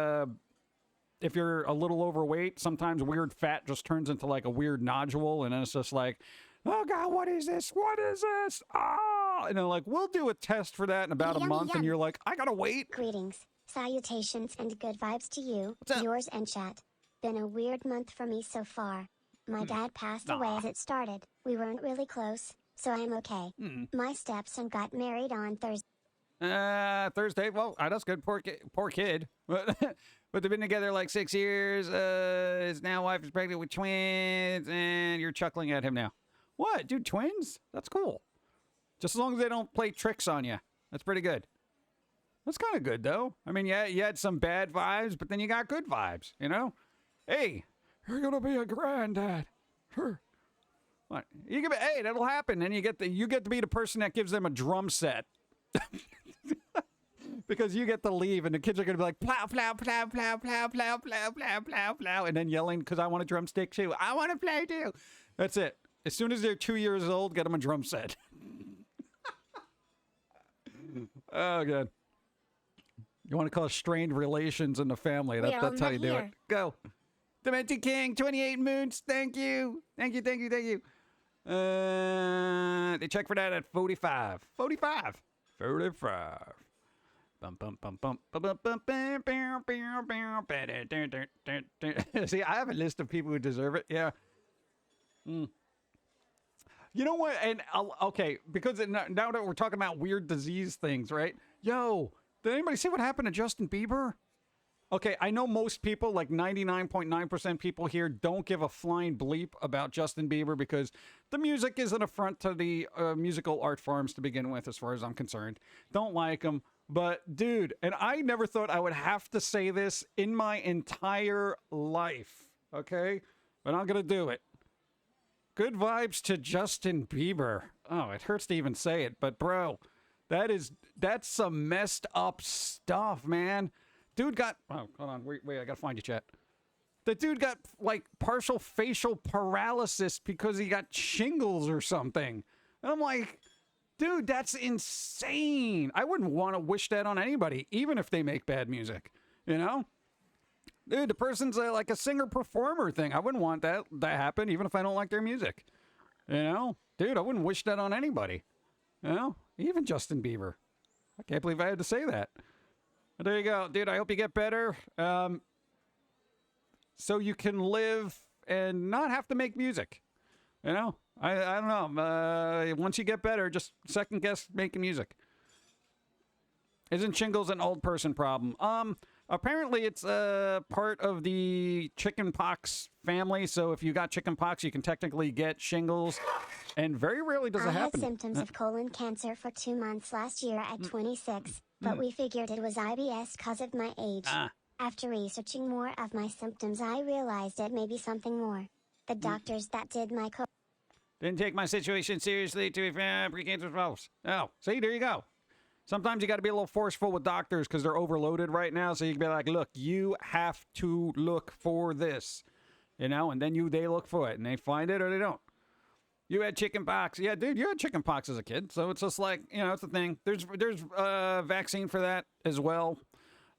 if you're a little overweight. Sometimes weird fat just turns into like a weird nodule, and then it's just like, oh God, what is this? What is this? Oh! And they're like, we'll do a test for that in about a month, and you're like, I gotta wait. Greetings, salutations, and good vibes to you, yours and chat. Been a weird month for me so far. My dad passed away as it started. We weren't really close, so I'm okay. My stepson got married on Thursday. Thursday? Well, that's good. Poor kid. But they've been together like 6 years. His now wife is pregnant with twins, and you're chuckling at him now. What? Dude, twins? That's cool. Just as long as they don't play tricks on you. That's pretty good. That's kind of good, though. I mean, yeah, you had some bad vibes, but then you got good vibes, Hey, you're going to be a granddad. What? Hey, that'll happen. And you get to be the person that gives them a drum set. because you get to leave, and the kids are gonna be like plow, plow, plow, plow, plow, plow, plow, plow, plow, plow, and then yelling because I want a drumstick too. I want to play too. That's it. As soon as they're 2 years old, get them a drum set. Oh, good. You want to cause strained relations in the family. That's how you do it. Go. Demented King, 28 moons. Thank you. Thank you, thank you, thank you. They check for that at 45. 45. 45. Bum, bum, bum, bum, bum, bum, bum, bum, bum, bum, bum. See, I have a list of people who deserve it. Yeah. You know what? And okay, because now that we're talking about weird disease things, right? Yo, did anybody see what happened to Justin Bieber? Okay, I know most people, like 99.9% people here, don't give a flying bleep about Justin Bieber because the music is an affront to the musical art forms to begin with, as far as I'm concerned. Don't like him. But, dude, and I never thought I would have to say this in my entire life, okay? But I'm going to do it. Good vibes to Justin Bieber. Oh, it hurts to even say it, but bro, that's some messed up stuff, man. Dude got, oh, hold on, wait, I gotta find you, chat. The dude got, like, partial facial paralysis because he got shingles or something. And I'm like, dude, that's insane. I wouldn't want to wish that on anybody, even if they make bad music, you know? Dude, the person's like a singer-performer thing. I wouldn't want that to happen, even if I don't like their music. You know? Dude, I wouldn't wish that on anybody. You know? Even Justin Bieber. I can't believe I had to say that. But there you go. Dude, I hope you get better. So you can live and not have to make music. You know? I don't know. Once you get better, just second-guess making music. Isn't shingles an old person problem? Apparently, it's part of the chickenpox family. So if you got chickenpox, you can technically get shingles. And very rarely does it happen. I had symptoms of colon cancer for 2 months last year at 26, but we figured it was IBS because of my age. After researching more of my symptoms, I realized it may be something more. The doctors that did my didn't take my situation seriously to pre-cancer spouse. Oh, see, there you go. Sometimes you got to be a little forceful with doctors because they're overloaded right now. So you can be like, look, you have to look for this, you know, and then they look for it and they find it or they don't. You had chickenpox. Yeah, dude, you had chickenpox as a kid. So it's just like, you know, it's a thing. There's a vaccine for that as well.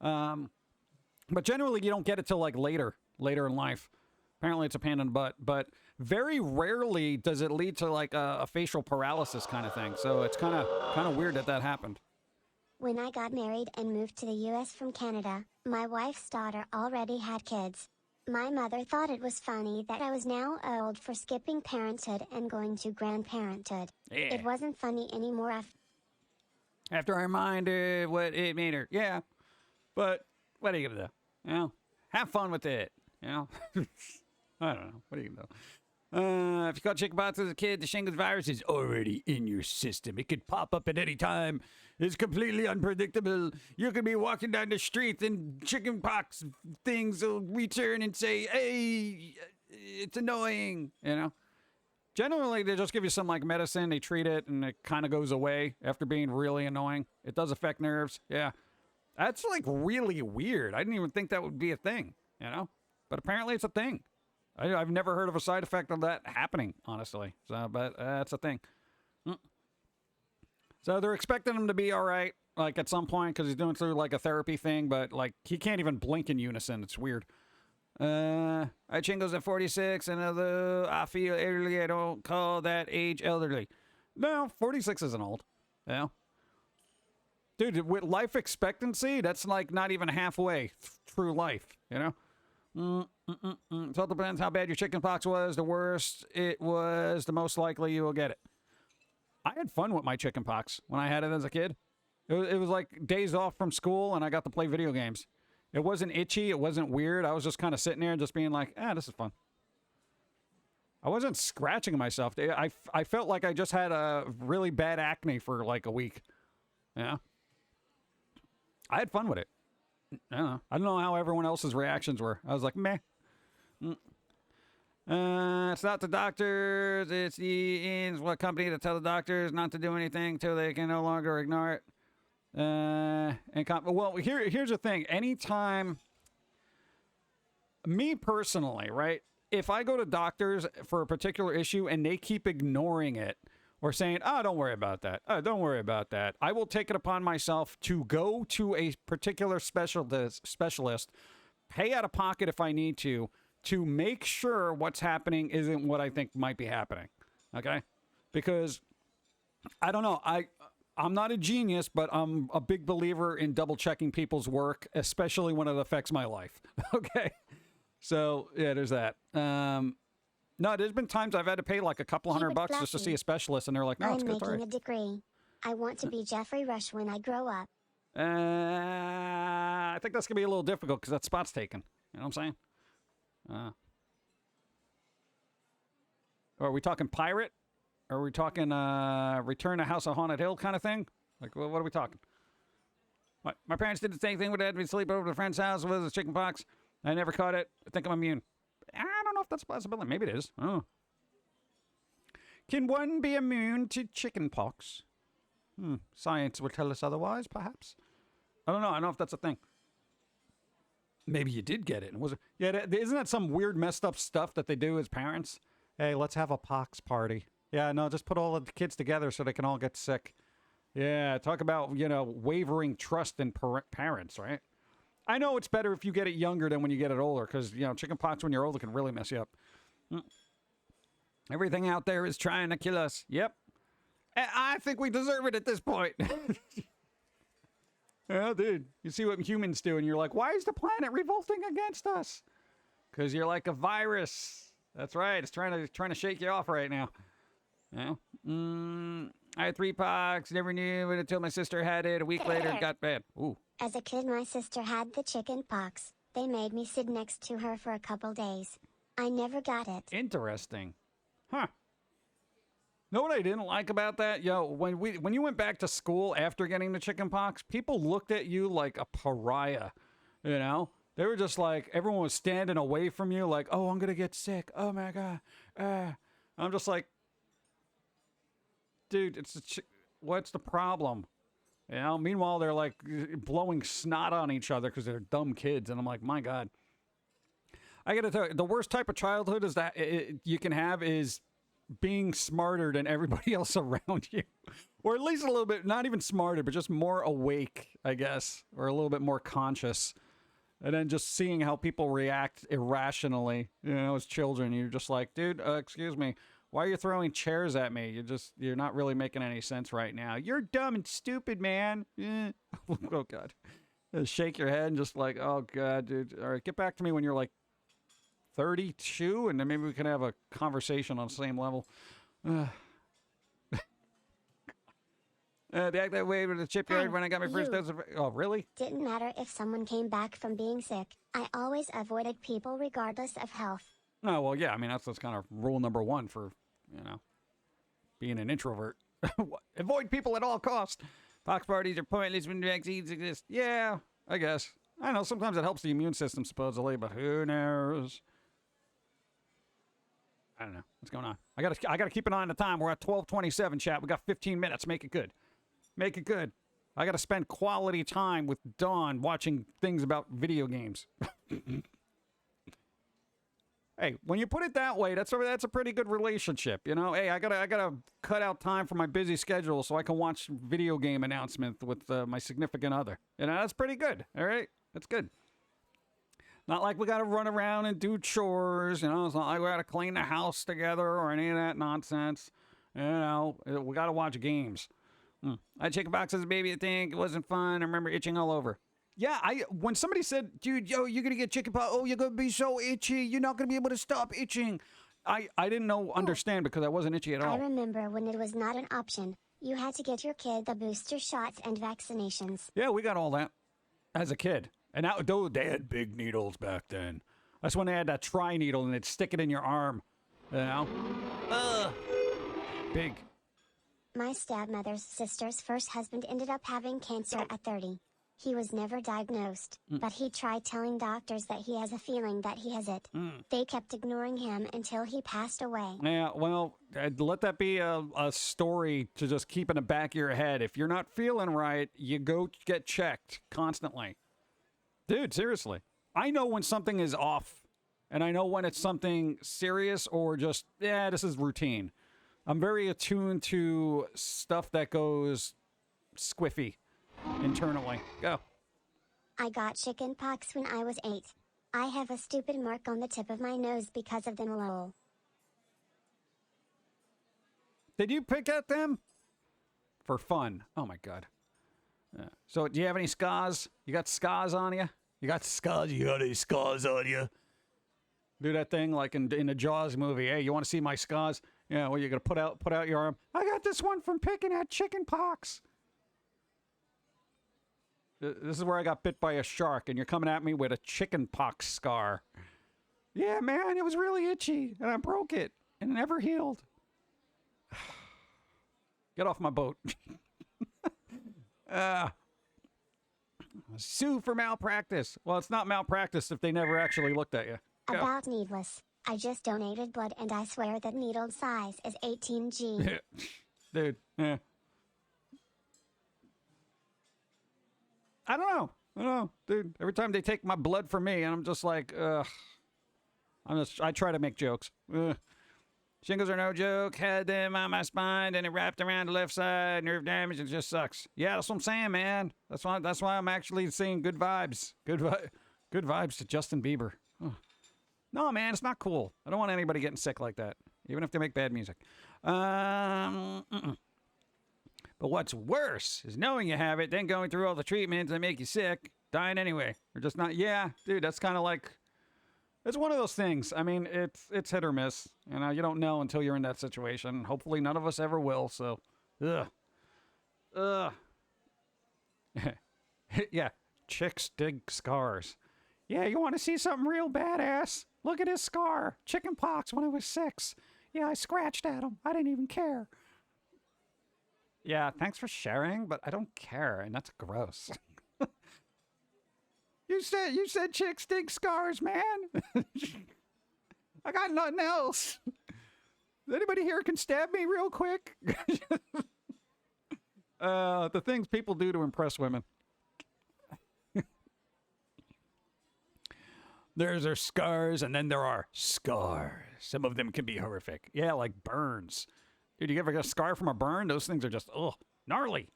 But generally you don't get it till like later in life. Apparently it's a pain in the butt, but very rarely does it lead to like a facial paralysis kind of thing. So it's kind of weird that happened. When I got married and moved to the US from Canada, my wife's daughter already had kids. My mother thought it was funny that I was now old for skipping parenthood and going to grandparenthood. Yeah. It wasn't funny anymore after I reminded what it made her. Yeah. But what are you going to do? You know, have fun with it. You know? I don't know. What are you going to do? If you caught chickenpox as a kid, the shingles virus is already in your system. It could pop up at any time. It's completely unpredictable. You could be walking down the street and chickenpox things will return and say, hey, it's annoying, you know? Generally, they just give you some like medicine, they treat it, and it kind of goes away after being really annoying. It does affect nerves, yeah. That's like really weird. I didn't even think that would be a thing, you know? But apparently it's a thing. I've never heard of a side effect of that happening, honestly. So, but that's a thing. So they're expecting him to be all right, like at some point, because he's doing through like a therapy thing, but like he can't even blink in unison. It's weird. I Chingo's at 46, and although I feel elderly, I don't call that age elderly. No, 46 isn't old. Yeah. Dude, with life expectancy, that's like not even halfway through life, you know? So it depends how bad your chickenpox was. The worse it was, the most likely you will get it. I had fun with my chickenpox when I had it as a kid. It was like days off from school, and I got to play video games. It wasn't itchy. It wasn't weird. I was just kind of sitting there and just being like, this is fun. I wasn't scratching myself. I felt like I just had a really bad acne for like a week. Yeah. I had fun with it. I don't know how everyone else's reactions were. I was like, meh. It's not the doctors. It's what company to tell the doctors not to do anything till they can no longer ignore it. Well, here's the thing. Anytime, me personally, right? If I go to doctors for a particular issue and they keep ignoring it or saying, "Oh, don't worry about that. Oh, don't worry about that," I will take it upon myself to go to a particular specialist, pay out of pocket if I need to make sure what's happening isn't what I think might be happening. Okay? Because I don't know. I'm not a genius, but I'm a big believer in double checking people's work, especially when it affects my life. Okay? So, yeah, there's that. No, there's been times I've had to pay like a couple $100 just to see a specialist, and they're like, "No, it's good." I'm making a degree. I want to be Jeffrey Rush when I grow up. I think that's going to be a little difficult because that spot's taken. You know what I'm saying? Are we talking pirate? Are we talking Return to House of Haunted Hill kind of thing? Like, what are we talking? What? My parents did the same thing when they had me sleep over at a friend's house with chicken pox. I never caught it. I think I'm immune. I don't know if that's a possibility. Maybe it is. Oh. Can one be immune to chicken pox? Science would tell us otherwise, perhaps. I don't know. I don't know if that's a thing. Maybe you did get it. Was it? Yeah, isn't that some weird messed up stuff that they do as parents? Hey, let's have a pox party. Yeah, no, just put all of the kids together so they can all get sick. Yeah, talk about, wavering trust in parents, right? I know it's better if you get it younger than when you get it older because, chicken pox when you're older can really mess you up. Everything out there is trying to kill us. Yep. I think we deserve it at this point. Yeah, dude. You see what humans do, and you're like, why is the planet revolting against us? Because you're like a virus. That's right. It's trying to shake you off right now. Yeah. I had 3 pox. Never knew it until my sister had it. A week later, it got bad. Ooh. As a kid, my sister had the chicken pox. They made me sit next to her for a couple days. I never got it. Interesting. Huh. Know what I didn't like about that? When you went back to school after getting the chicken pox, people looked at you like a pariah. They were just like, everyone was standing away from you like, "Oh, I'm going to get sick. Oh my God." I'm just like, dude, what's the problem? Meanwhile, they're like blowing snot on each other because they're dumb kids. And I'm like, my God. I got to tell you, the worst type of childhood is that you can have is being smarter than everybody else around you. Or at least a little bit, not even smarter, but just more awake, I guess. Or a little bit more conscious. And then just seeing how people react irrationally, as children. You're just like, dude, excuse me. Why are you throwing chairs at me? You're not really making any sense right now. You're dumb and stupid, man. Oh, God. Shake your head and just like, oh, God, dude. All right, get back to me when you're like 32, and then maybe we can have a conversation on the same level. They act that way with the chipyard when I got my first dose of... Oh, really? Didn't matter if someone came back from being sick. I always avoided people regardless of health. Oh, well, yeah. I mean, that's kind of rule number 1 for, being an introvert. Avoid people at all costs. Pox parties are pointless when vaccines exist. Yeah, I guess. I know, sometimes it helps the immune system, supposedly, but who knows? I don't know. What's going on? I gotta keep an eye on the time. We're at 12:27, chat. We got 15 minutes. Make it good. Make it good. I gotta spend quality time with Dawn watching things about video games. Hey, when you put it that way, that's a pretty good relationship, Hey, I gotta cut out time from my busy schedule so I can watch video game announcements with my significant other. That's pretty good. All right, that's good. Not like we gotta run around and do chores. It's not like we gotta clean the house together or any of that nonsense. We gotta watch games. I had chicken pox as a baby. I think it wasn't fun. I remember itching all over. Yeah, when somebody said, dude, you're going to get chicken pox. Oh, you're going to be so itchy. You're not going to be able to stop itching. I didn't understand because I wasn't itchy at all. I remember when it was not an option. You had to get your kid the booster shots and vaccinations. Yeah, we got all that as a kid. And they had big needles back then. That's when they had that tri-needle and they'd stick it in your arm. Big. My stepmother's sister's first husband ended up having cancer at 30. He was never diagnosed, but he tried telling doctors that he has a feeling that he has it. They kept ignoring him until he passed away. Yeah, well, let that be a story to just keep in the back of your head. If you're not feeling right, you go get checked constantly. Dude, seriously. I know when something is off, and I know when it's something serious or just, yeah, this is routine. I'm very attuned to stuff that goes squiffy internally. Go. I got chicken pox when I was 8. I have a stupid mark on the tip of my nose because of them, lol. Did you pick at them? For fun. Oh my god. So, do you have any scars? You got scars on you? You got scars? You got any scars on you? Do that thing like in the Jaws movie. Hey, you want to see my scars? Yeah, well, you're going to put out your arm. I got this one from picking at chicken pox. This is where I got bit by a shark, and you're coming at me with a chicken pox scar. Yeah, man, it was really itchy, and I broke it, and it never healed. Get off my boat. Sue for malpractice. Well, it's not malpractice if they never actually looked at you. Go. About needless. I just donated blood and I swear that needle size is 18G. Dude, yeah. I don't know, dude. Every time they take my blood from me, and I'm just like, ugh. I try to make jokes. Ugh. Shingles are no joke. Had them on my spine, and it wrapped around the left side. Nerve damage. It just sucks. Yeah, that's what I'm saying, man. That's why I'm actually seeing good vibes. Good vibes to Justin Bieber. Ugh. No, man, it's not cool. I don't want anybody getting sick like that, even if they make bad music. But what's worse is knowing you have it, then going through all the treatments that make you sick, dying anyway. Or just not, yeah, dude, that's kind of like, it's one of those things. I mean, it's hit or miss. You know, you don't know until you're in that situation. Hopefully none of us ever will, so, ugh. Yeah, chicks dig scars. Yeah, you want to see something real badass? Look at his scar. Chicken pox when I was 6. Yeah, I scratched at him. I didn't even care. Yeah, thanks for sharing, but I don't care, and that's gross. You said chicks dig scars, man. I got nothing else. Anybody here can stab me real quick? The things people do to impress women. There are scars, and then there are scars. Some of them can be horrific. Yeah, like burns. Dude, you ever get a scar from a burn? Those things are just, gnarly.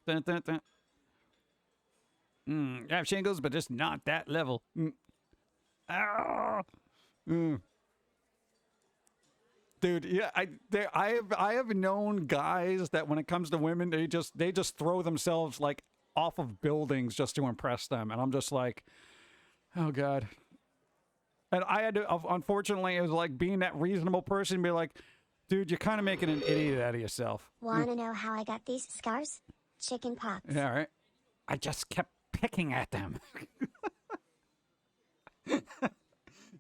Dun, dun, dun. I have shingles, but just not that level. Dude, yeah, I have known guys that when it comes to women, they just throw themselves like off of buildings just to impress them, and I'm just like, oh god. And I had to, unfortunately, it was like being that reasonable person, be like, dude, you're kind of making an idiot out of yourself. Wanna know how I got these scars? Chicken pox. Yeah, all right. I just kept picking at them.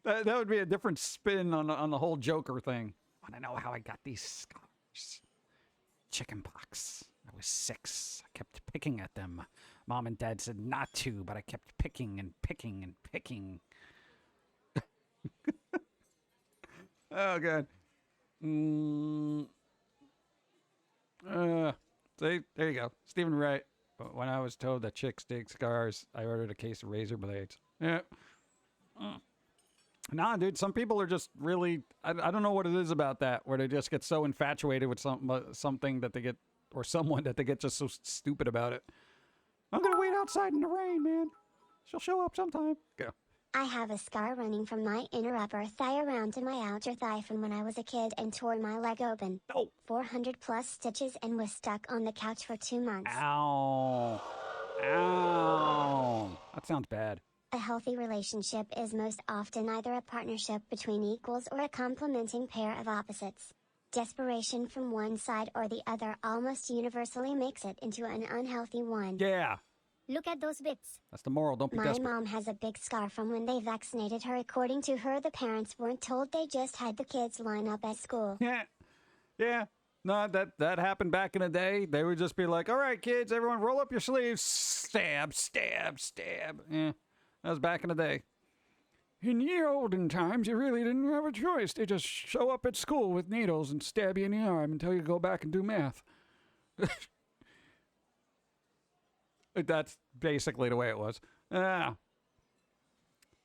that would be a different spin on the whole Joker thing. Want to know how I got these scars? Chicken pox. I was 6. I kept picking at them. Mom and Dad said not to, but I kept picking and picking and picking. Oh, God. See, there you go. Stephen Wright. But when I was told that chicks dig scars, I ordered a case of razor blades. Yeah. Nah, dude, some people are just really, I don't know what it is about that, where they just get so infatuated with something that they get, or someone that they get just so stupid about it. I'm going to wait outside in the rain, man. She'll show up sometime. Go. I have a scar running from my inner upper thigh around to my outer thigh from when I was a kid and tore my leg open. Oh. 400 plus stitches and was stuck on the couch for 2 months. Ow. Ow. That sounds bad. A healthy relationship is most often either a partnership between equals or a complementing pair of opposites. Desperation from one side or the other almost universally makes it into an unhealthy one. Yeah. Look at those bits. That's the moral. Don't be My desperate. mom has a big scar from when they vaccinated her. According to her, the parents weren't told, they just had the kids line up at school. Yeah. Yeah. No, that happened back in the day. They would just be like, all right, kids, everyone roll up your sleeves. Stab, stab, stab. Yeah, that was back in the day. In the olden times, you really didn't have a choice. They just show up at school with needles and stab you in the arm until you go back and do math. That's basically the way it was.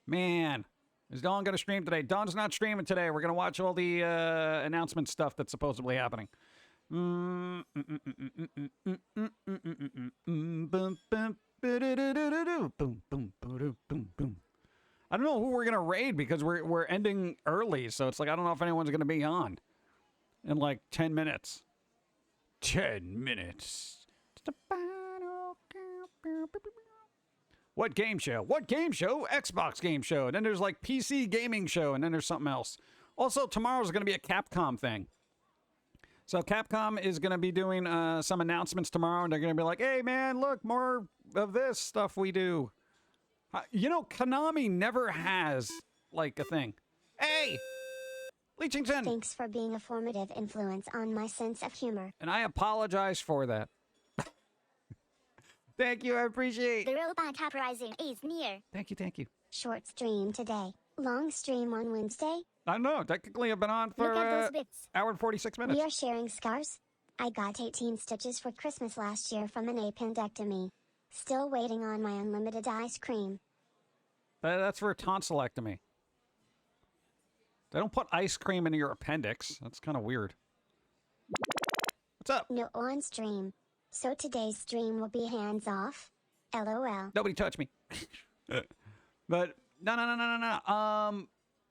Man. Is Dawn going to stream today? Dawn's not streaming today. We're going to watch all the announcement stuff that's supposedly happening. I don't know who we're going to raid because we're ending early. So it's like, I don't know if anyone's going to be on in like 10 minutes. 10 minutes. What game show? What game show? Xbox game show. And then there's like PC gaming show. And then there's something else. Also, tomorrow's going to be a Capcom thing. So Capcom is going to be doing some announcements tomorrow. And they're going to be like, hey, man, look, more of this stuff we do. You know, Konami never has like a thing. Hey! Leechington! Thanks for being a formative influence on my sense of humor. And I apologize for that. Thank you, I appreciate. The robot uprising is near. Thank you, thank you. Short stream today. Long stream on Wednesday. I don't know. Technically, I've been on for Look at those bits. hour and 46 minutes. We are sharing scars. I got 18 stitches for Christmas last year from an appendectomy. Still waiting on my unlimited ice cream. That's for a tonsillectomy. They don't put ice cream into your appendix. That's kind of weird. What's up? No on stream. So today's stream will be hands off. LOL. Nobody touch me. But no.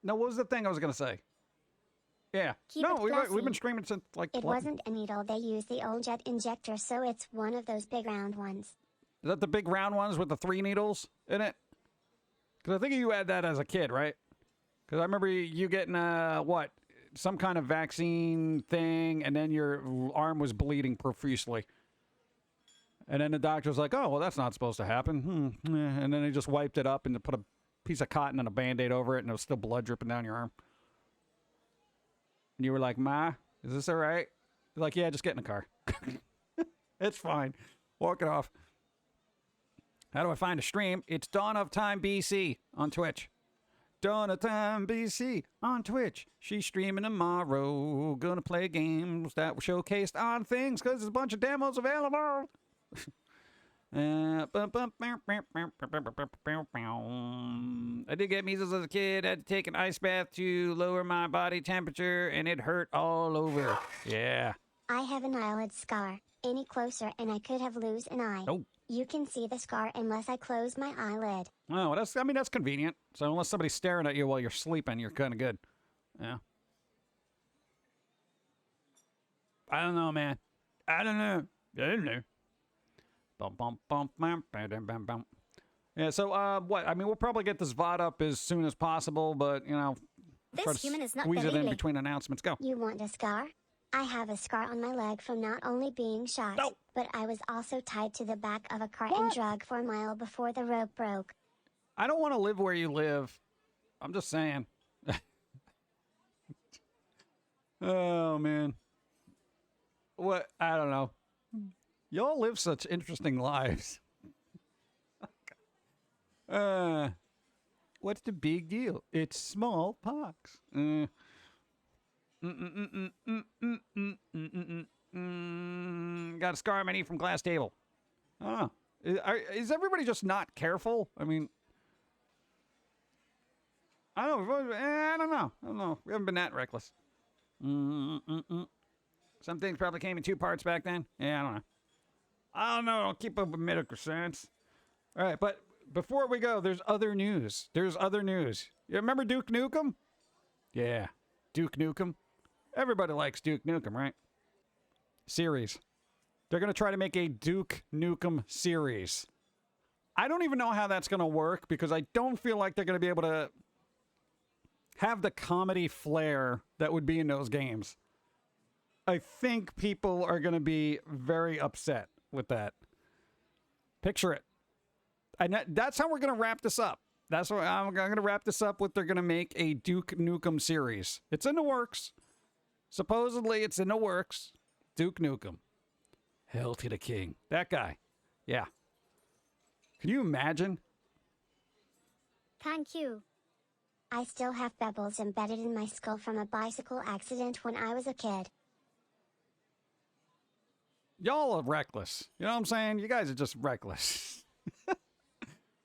No, what was the thing I was gonna say? Yeah. Keep no, it we've classy. been streaming since like. It 11. wasn't a needle, they used the old jet injector, so it's one of those big round ones. Is that the big round ones with the 3 needles in it? Because I think you had that as a kid, right? Because I remember you getting what, some kind of vaccine thing, and then your arm was bleeding profusely. And then the doctor was like, oh, well, that's not supposed to happen. And then they just wiped it up and put a piece of cotton and a Band-Aid over it, and there was still blood dripping down your arm. And you were like, Ma, is this all right? You're like, yeah, just get in the car. It's fine. Walk it off. How do I find a stream? It's Dawn of Time BC on Twitch. Dawn of Time BC on Twitch. She's streaming tomorrow. Gonna play games that were showcased on things because there's a bunch of demos available. I did get measles as a kid. I had to take an ice bath to lower my body temperature, and it hurt all over. Yeah. I have an eyelid scar. Any closer and I could have lose an eye. Oh. You can see the scar unless I close my eyelid. Oh, well, that's convenient. So unless somebody's staring at you while you're sleeping, you're kind of good. Yeah. I don't know, man. I don't know. Bum, bum, bum, bum, bum, bum, bum. Yeah, so, what? I mean, we'll probably get this VOD up as soon as possible, but, you know, try This to human is not squeeze it in Galile. between announcements. Go. You want a scar? I have a scar on my leg from not only being shot, No. but I was also tied to the back of a car and dragged for a mile before the rope broke. I don't want to live where you live. I'm just saying. Oh, man. What? I don't know. Y'all live such interesting lives. What's the big deal? It's smallpox. Got a scar on my knee from glass table. Oh. Is everybody just not careful? I mean, I don't know. We haven't been that reckless. Some things probably came in 2 parts back then. Yeah, I don't know. I don't know. I'll keep up with medical science. All right, but before we go, there's other news. You remember Duke Nukem? Yeah, Duke Nukem. Everybody likes Duke Nukem, right? Series. They're going to try to make a Duke Nukem series. I don't even know how that's going to work because I don't feel like they're going to be able to have the comedy flair that would be in those games. I think people are going to be very upset with that. Picture it. And that's how we're going to wrap this up. That's what I'm going to wrap this up with. They're going to make a Duke Nukem series. It's in the works. Supposedly it's in the works. Duke Nukem. Hail to the king. That guy. Yeah. Can you imagine? Thank you. I still have pebbles embedded in my skull from a bicycle accident when I was a kid. Y'all are reckless. You know what I'm saying? You guys are just reckless.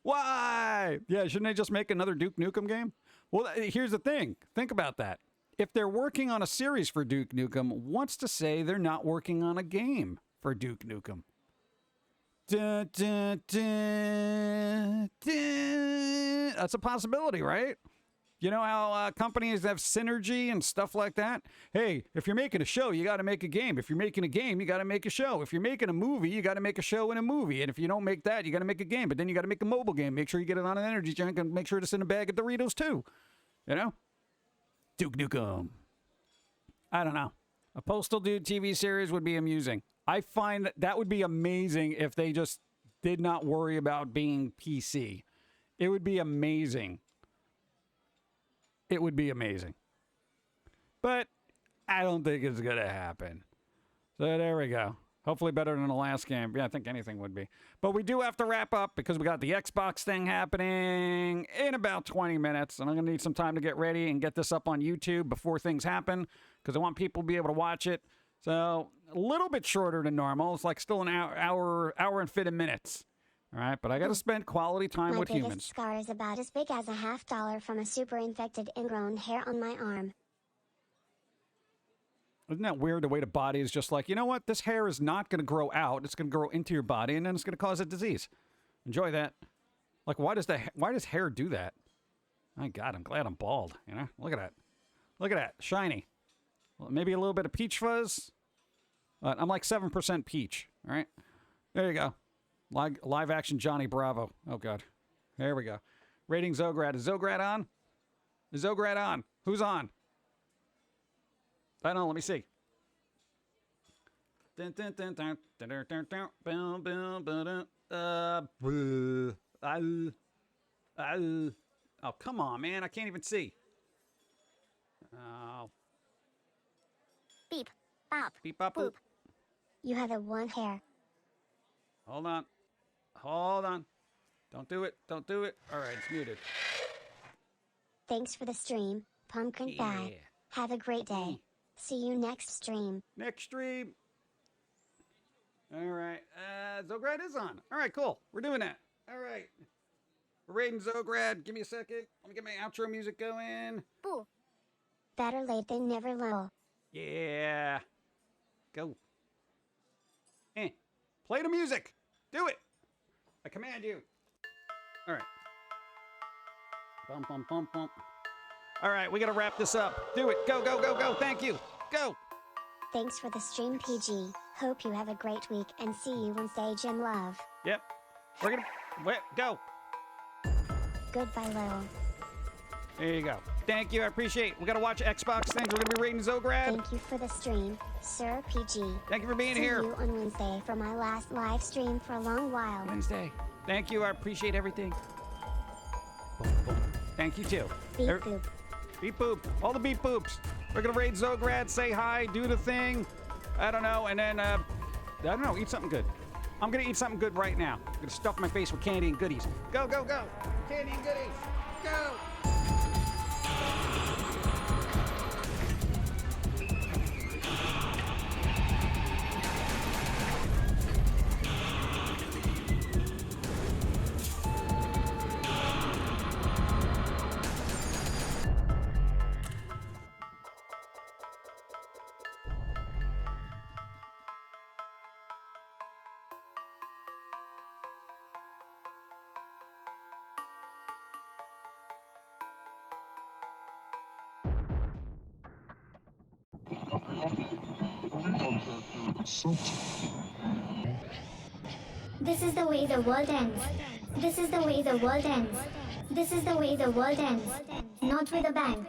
Why? Yeah, shouldn't they just make another Duke Nukem game? Well, here's the thing. Think about that. If they're working on a series for Duke Nukem, what's to say they're not working on a game for Duke Nukem? Dun, dun, dun, dun. That's a possibility, right? You know how companies have synergy and stuff like that? Hey, if you're making a show, you got to make a game. If you're making a game, you got to make a show. If you're making a movie, you got to make a show and a movie. And if you don't make that, you got to make a game. But then you got to make a mobile game. Make sure you get it on an energy drink and make sure to send a bag of Doritos too. You know? Duke Nukem. I don't know. A Postal Dude TV series would be amusing. I find that would be amazing if they just did not worry about being PC. It would be amazing. It would be amazing. But I don't think it's going to happen. So there we go. Hopefully better than the last game. Yeah, I think anything would be. But we do have to wrap up because we got the Xbox thing happening in about 20 minutes. And I'm going to need some time to get ready and get this up on YouTube before things happen because I want people to be able to watch it. So a little bit shorter than normal. It's like still an hour and 50 minutes. All right, but I got to spend quality time with humans. My biggest scar is about as big as a $50 from a super infected ingrown hair on my arm. Isn't that weird? The way the body is just like, you know what? This hair is not going to grow out. It's going to grow into your body, and then it's going to cause a disease. Enjoy that. Like, why does hair do that? My God, I'm glad I'm bald. You know, look at that. Look at that, shiny. Well, maybe a little bit of peach fuzz. I'm like 7% peach. All right, there you go. Live action Johnny Bravo. Oh, God. There we go. Rating Zograd. Is Zograd on? Is Zograd on? Who's on? I don't know. Let me see. Oh, come on, man. I can't even see. Oh. Beep. Bop. Beep, bop, boop. You have a one hair. Hold on. Hold on. Don't do it. Don't do it. All right, it's muted. Thanks for the stream, Pum'Kin Guy. Have a great day. See you next stream. Next stream. All right. Zograd is on. All right, cool. We're doing that. All right. We're rating Zograd. Give me a second. Let me get my outro music going. Boo. Better late than never, lol. Yeah. Go. Play the music. Do it. I command you. All right. Bum, bum, bum, bum. All right, we got to wrap this up. Do it. Go, go, go, go. Thank you. Go. Thanks for the stream, PG. Hope you have a great week and see you Wednesday, Jim Love. Yep. We're going to... Go. Goodbye, Lil. There you go. Thank you. I appreciate it. We got to watch Xbox things. We're going to be rating Zograd. Thank you for the stream, Sir PG. Thank you for being See here. See you on Wednesday for my last live stream for a long while. Wednesday. Thank you. I appreciate everything. Boom, boom. Thank you, too. Beep boop. Beep boop. All the beep boops. We're going to raid Zograd, say hi, do the thing. I don't know. And then, I don't know, eat something good. I'm going to eat something good right now. I'm going to stuff my face with candy and goodies. Go, go, go. Candy and goodies. Go. This is the way the world ends. This is the way the world ends. This is the way the world ends. Not with a bang.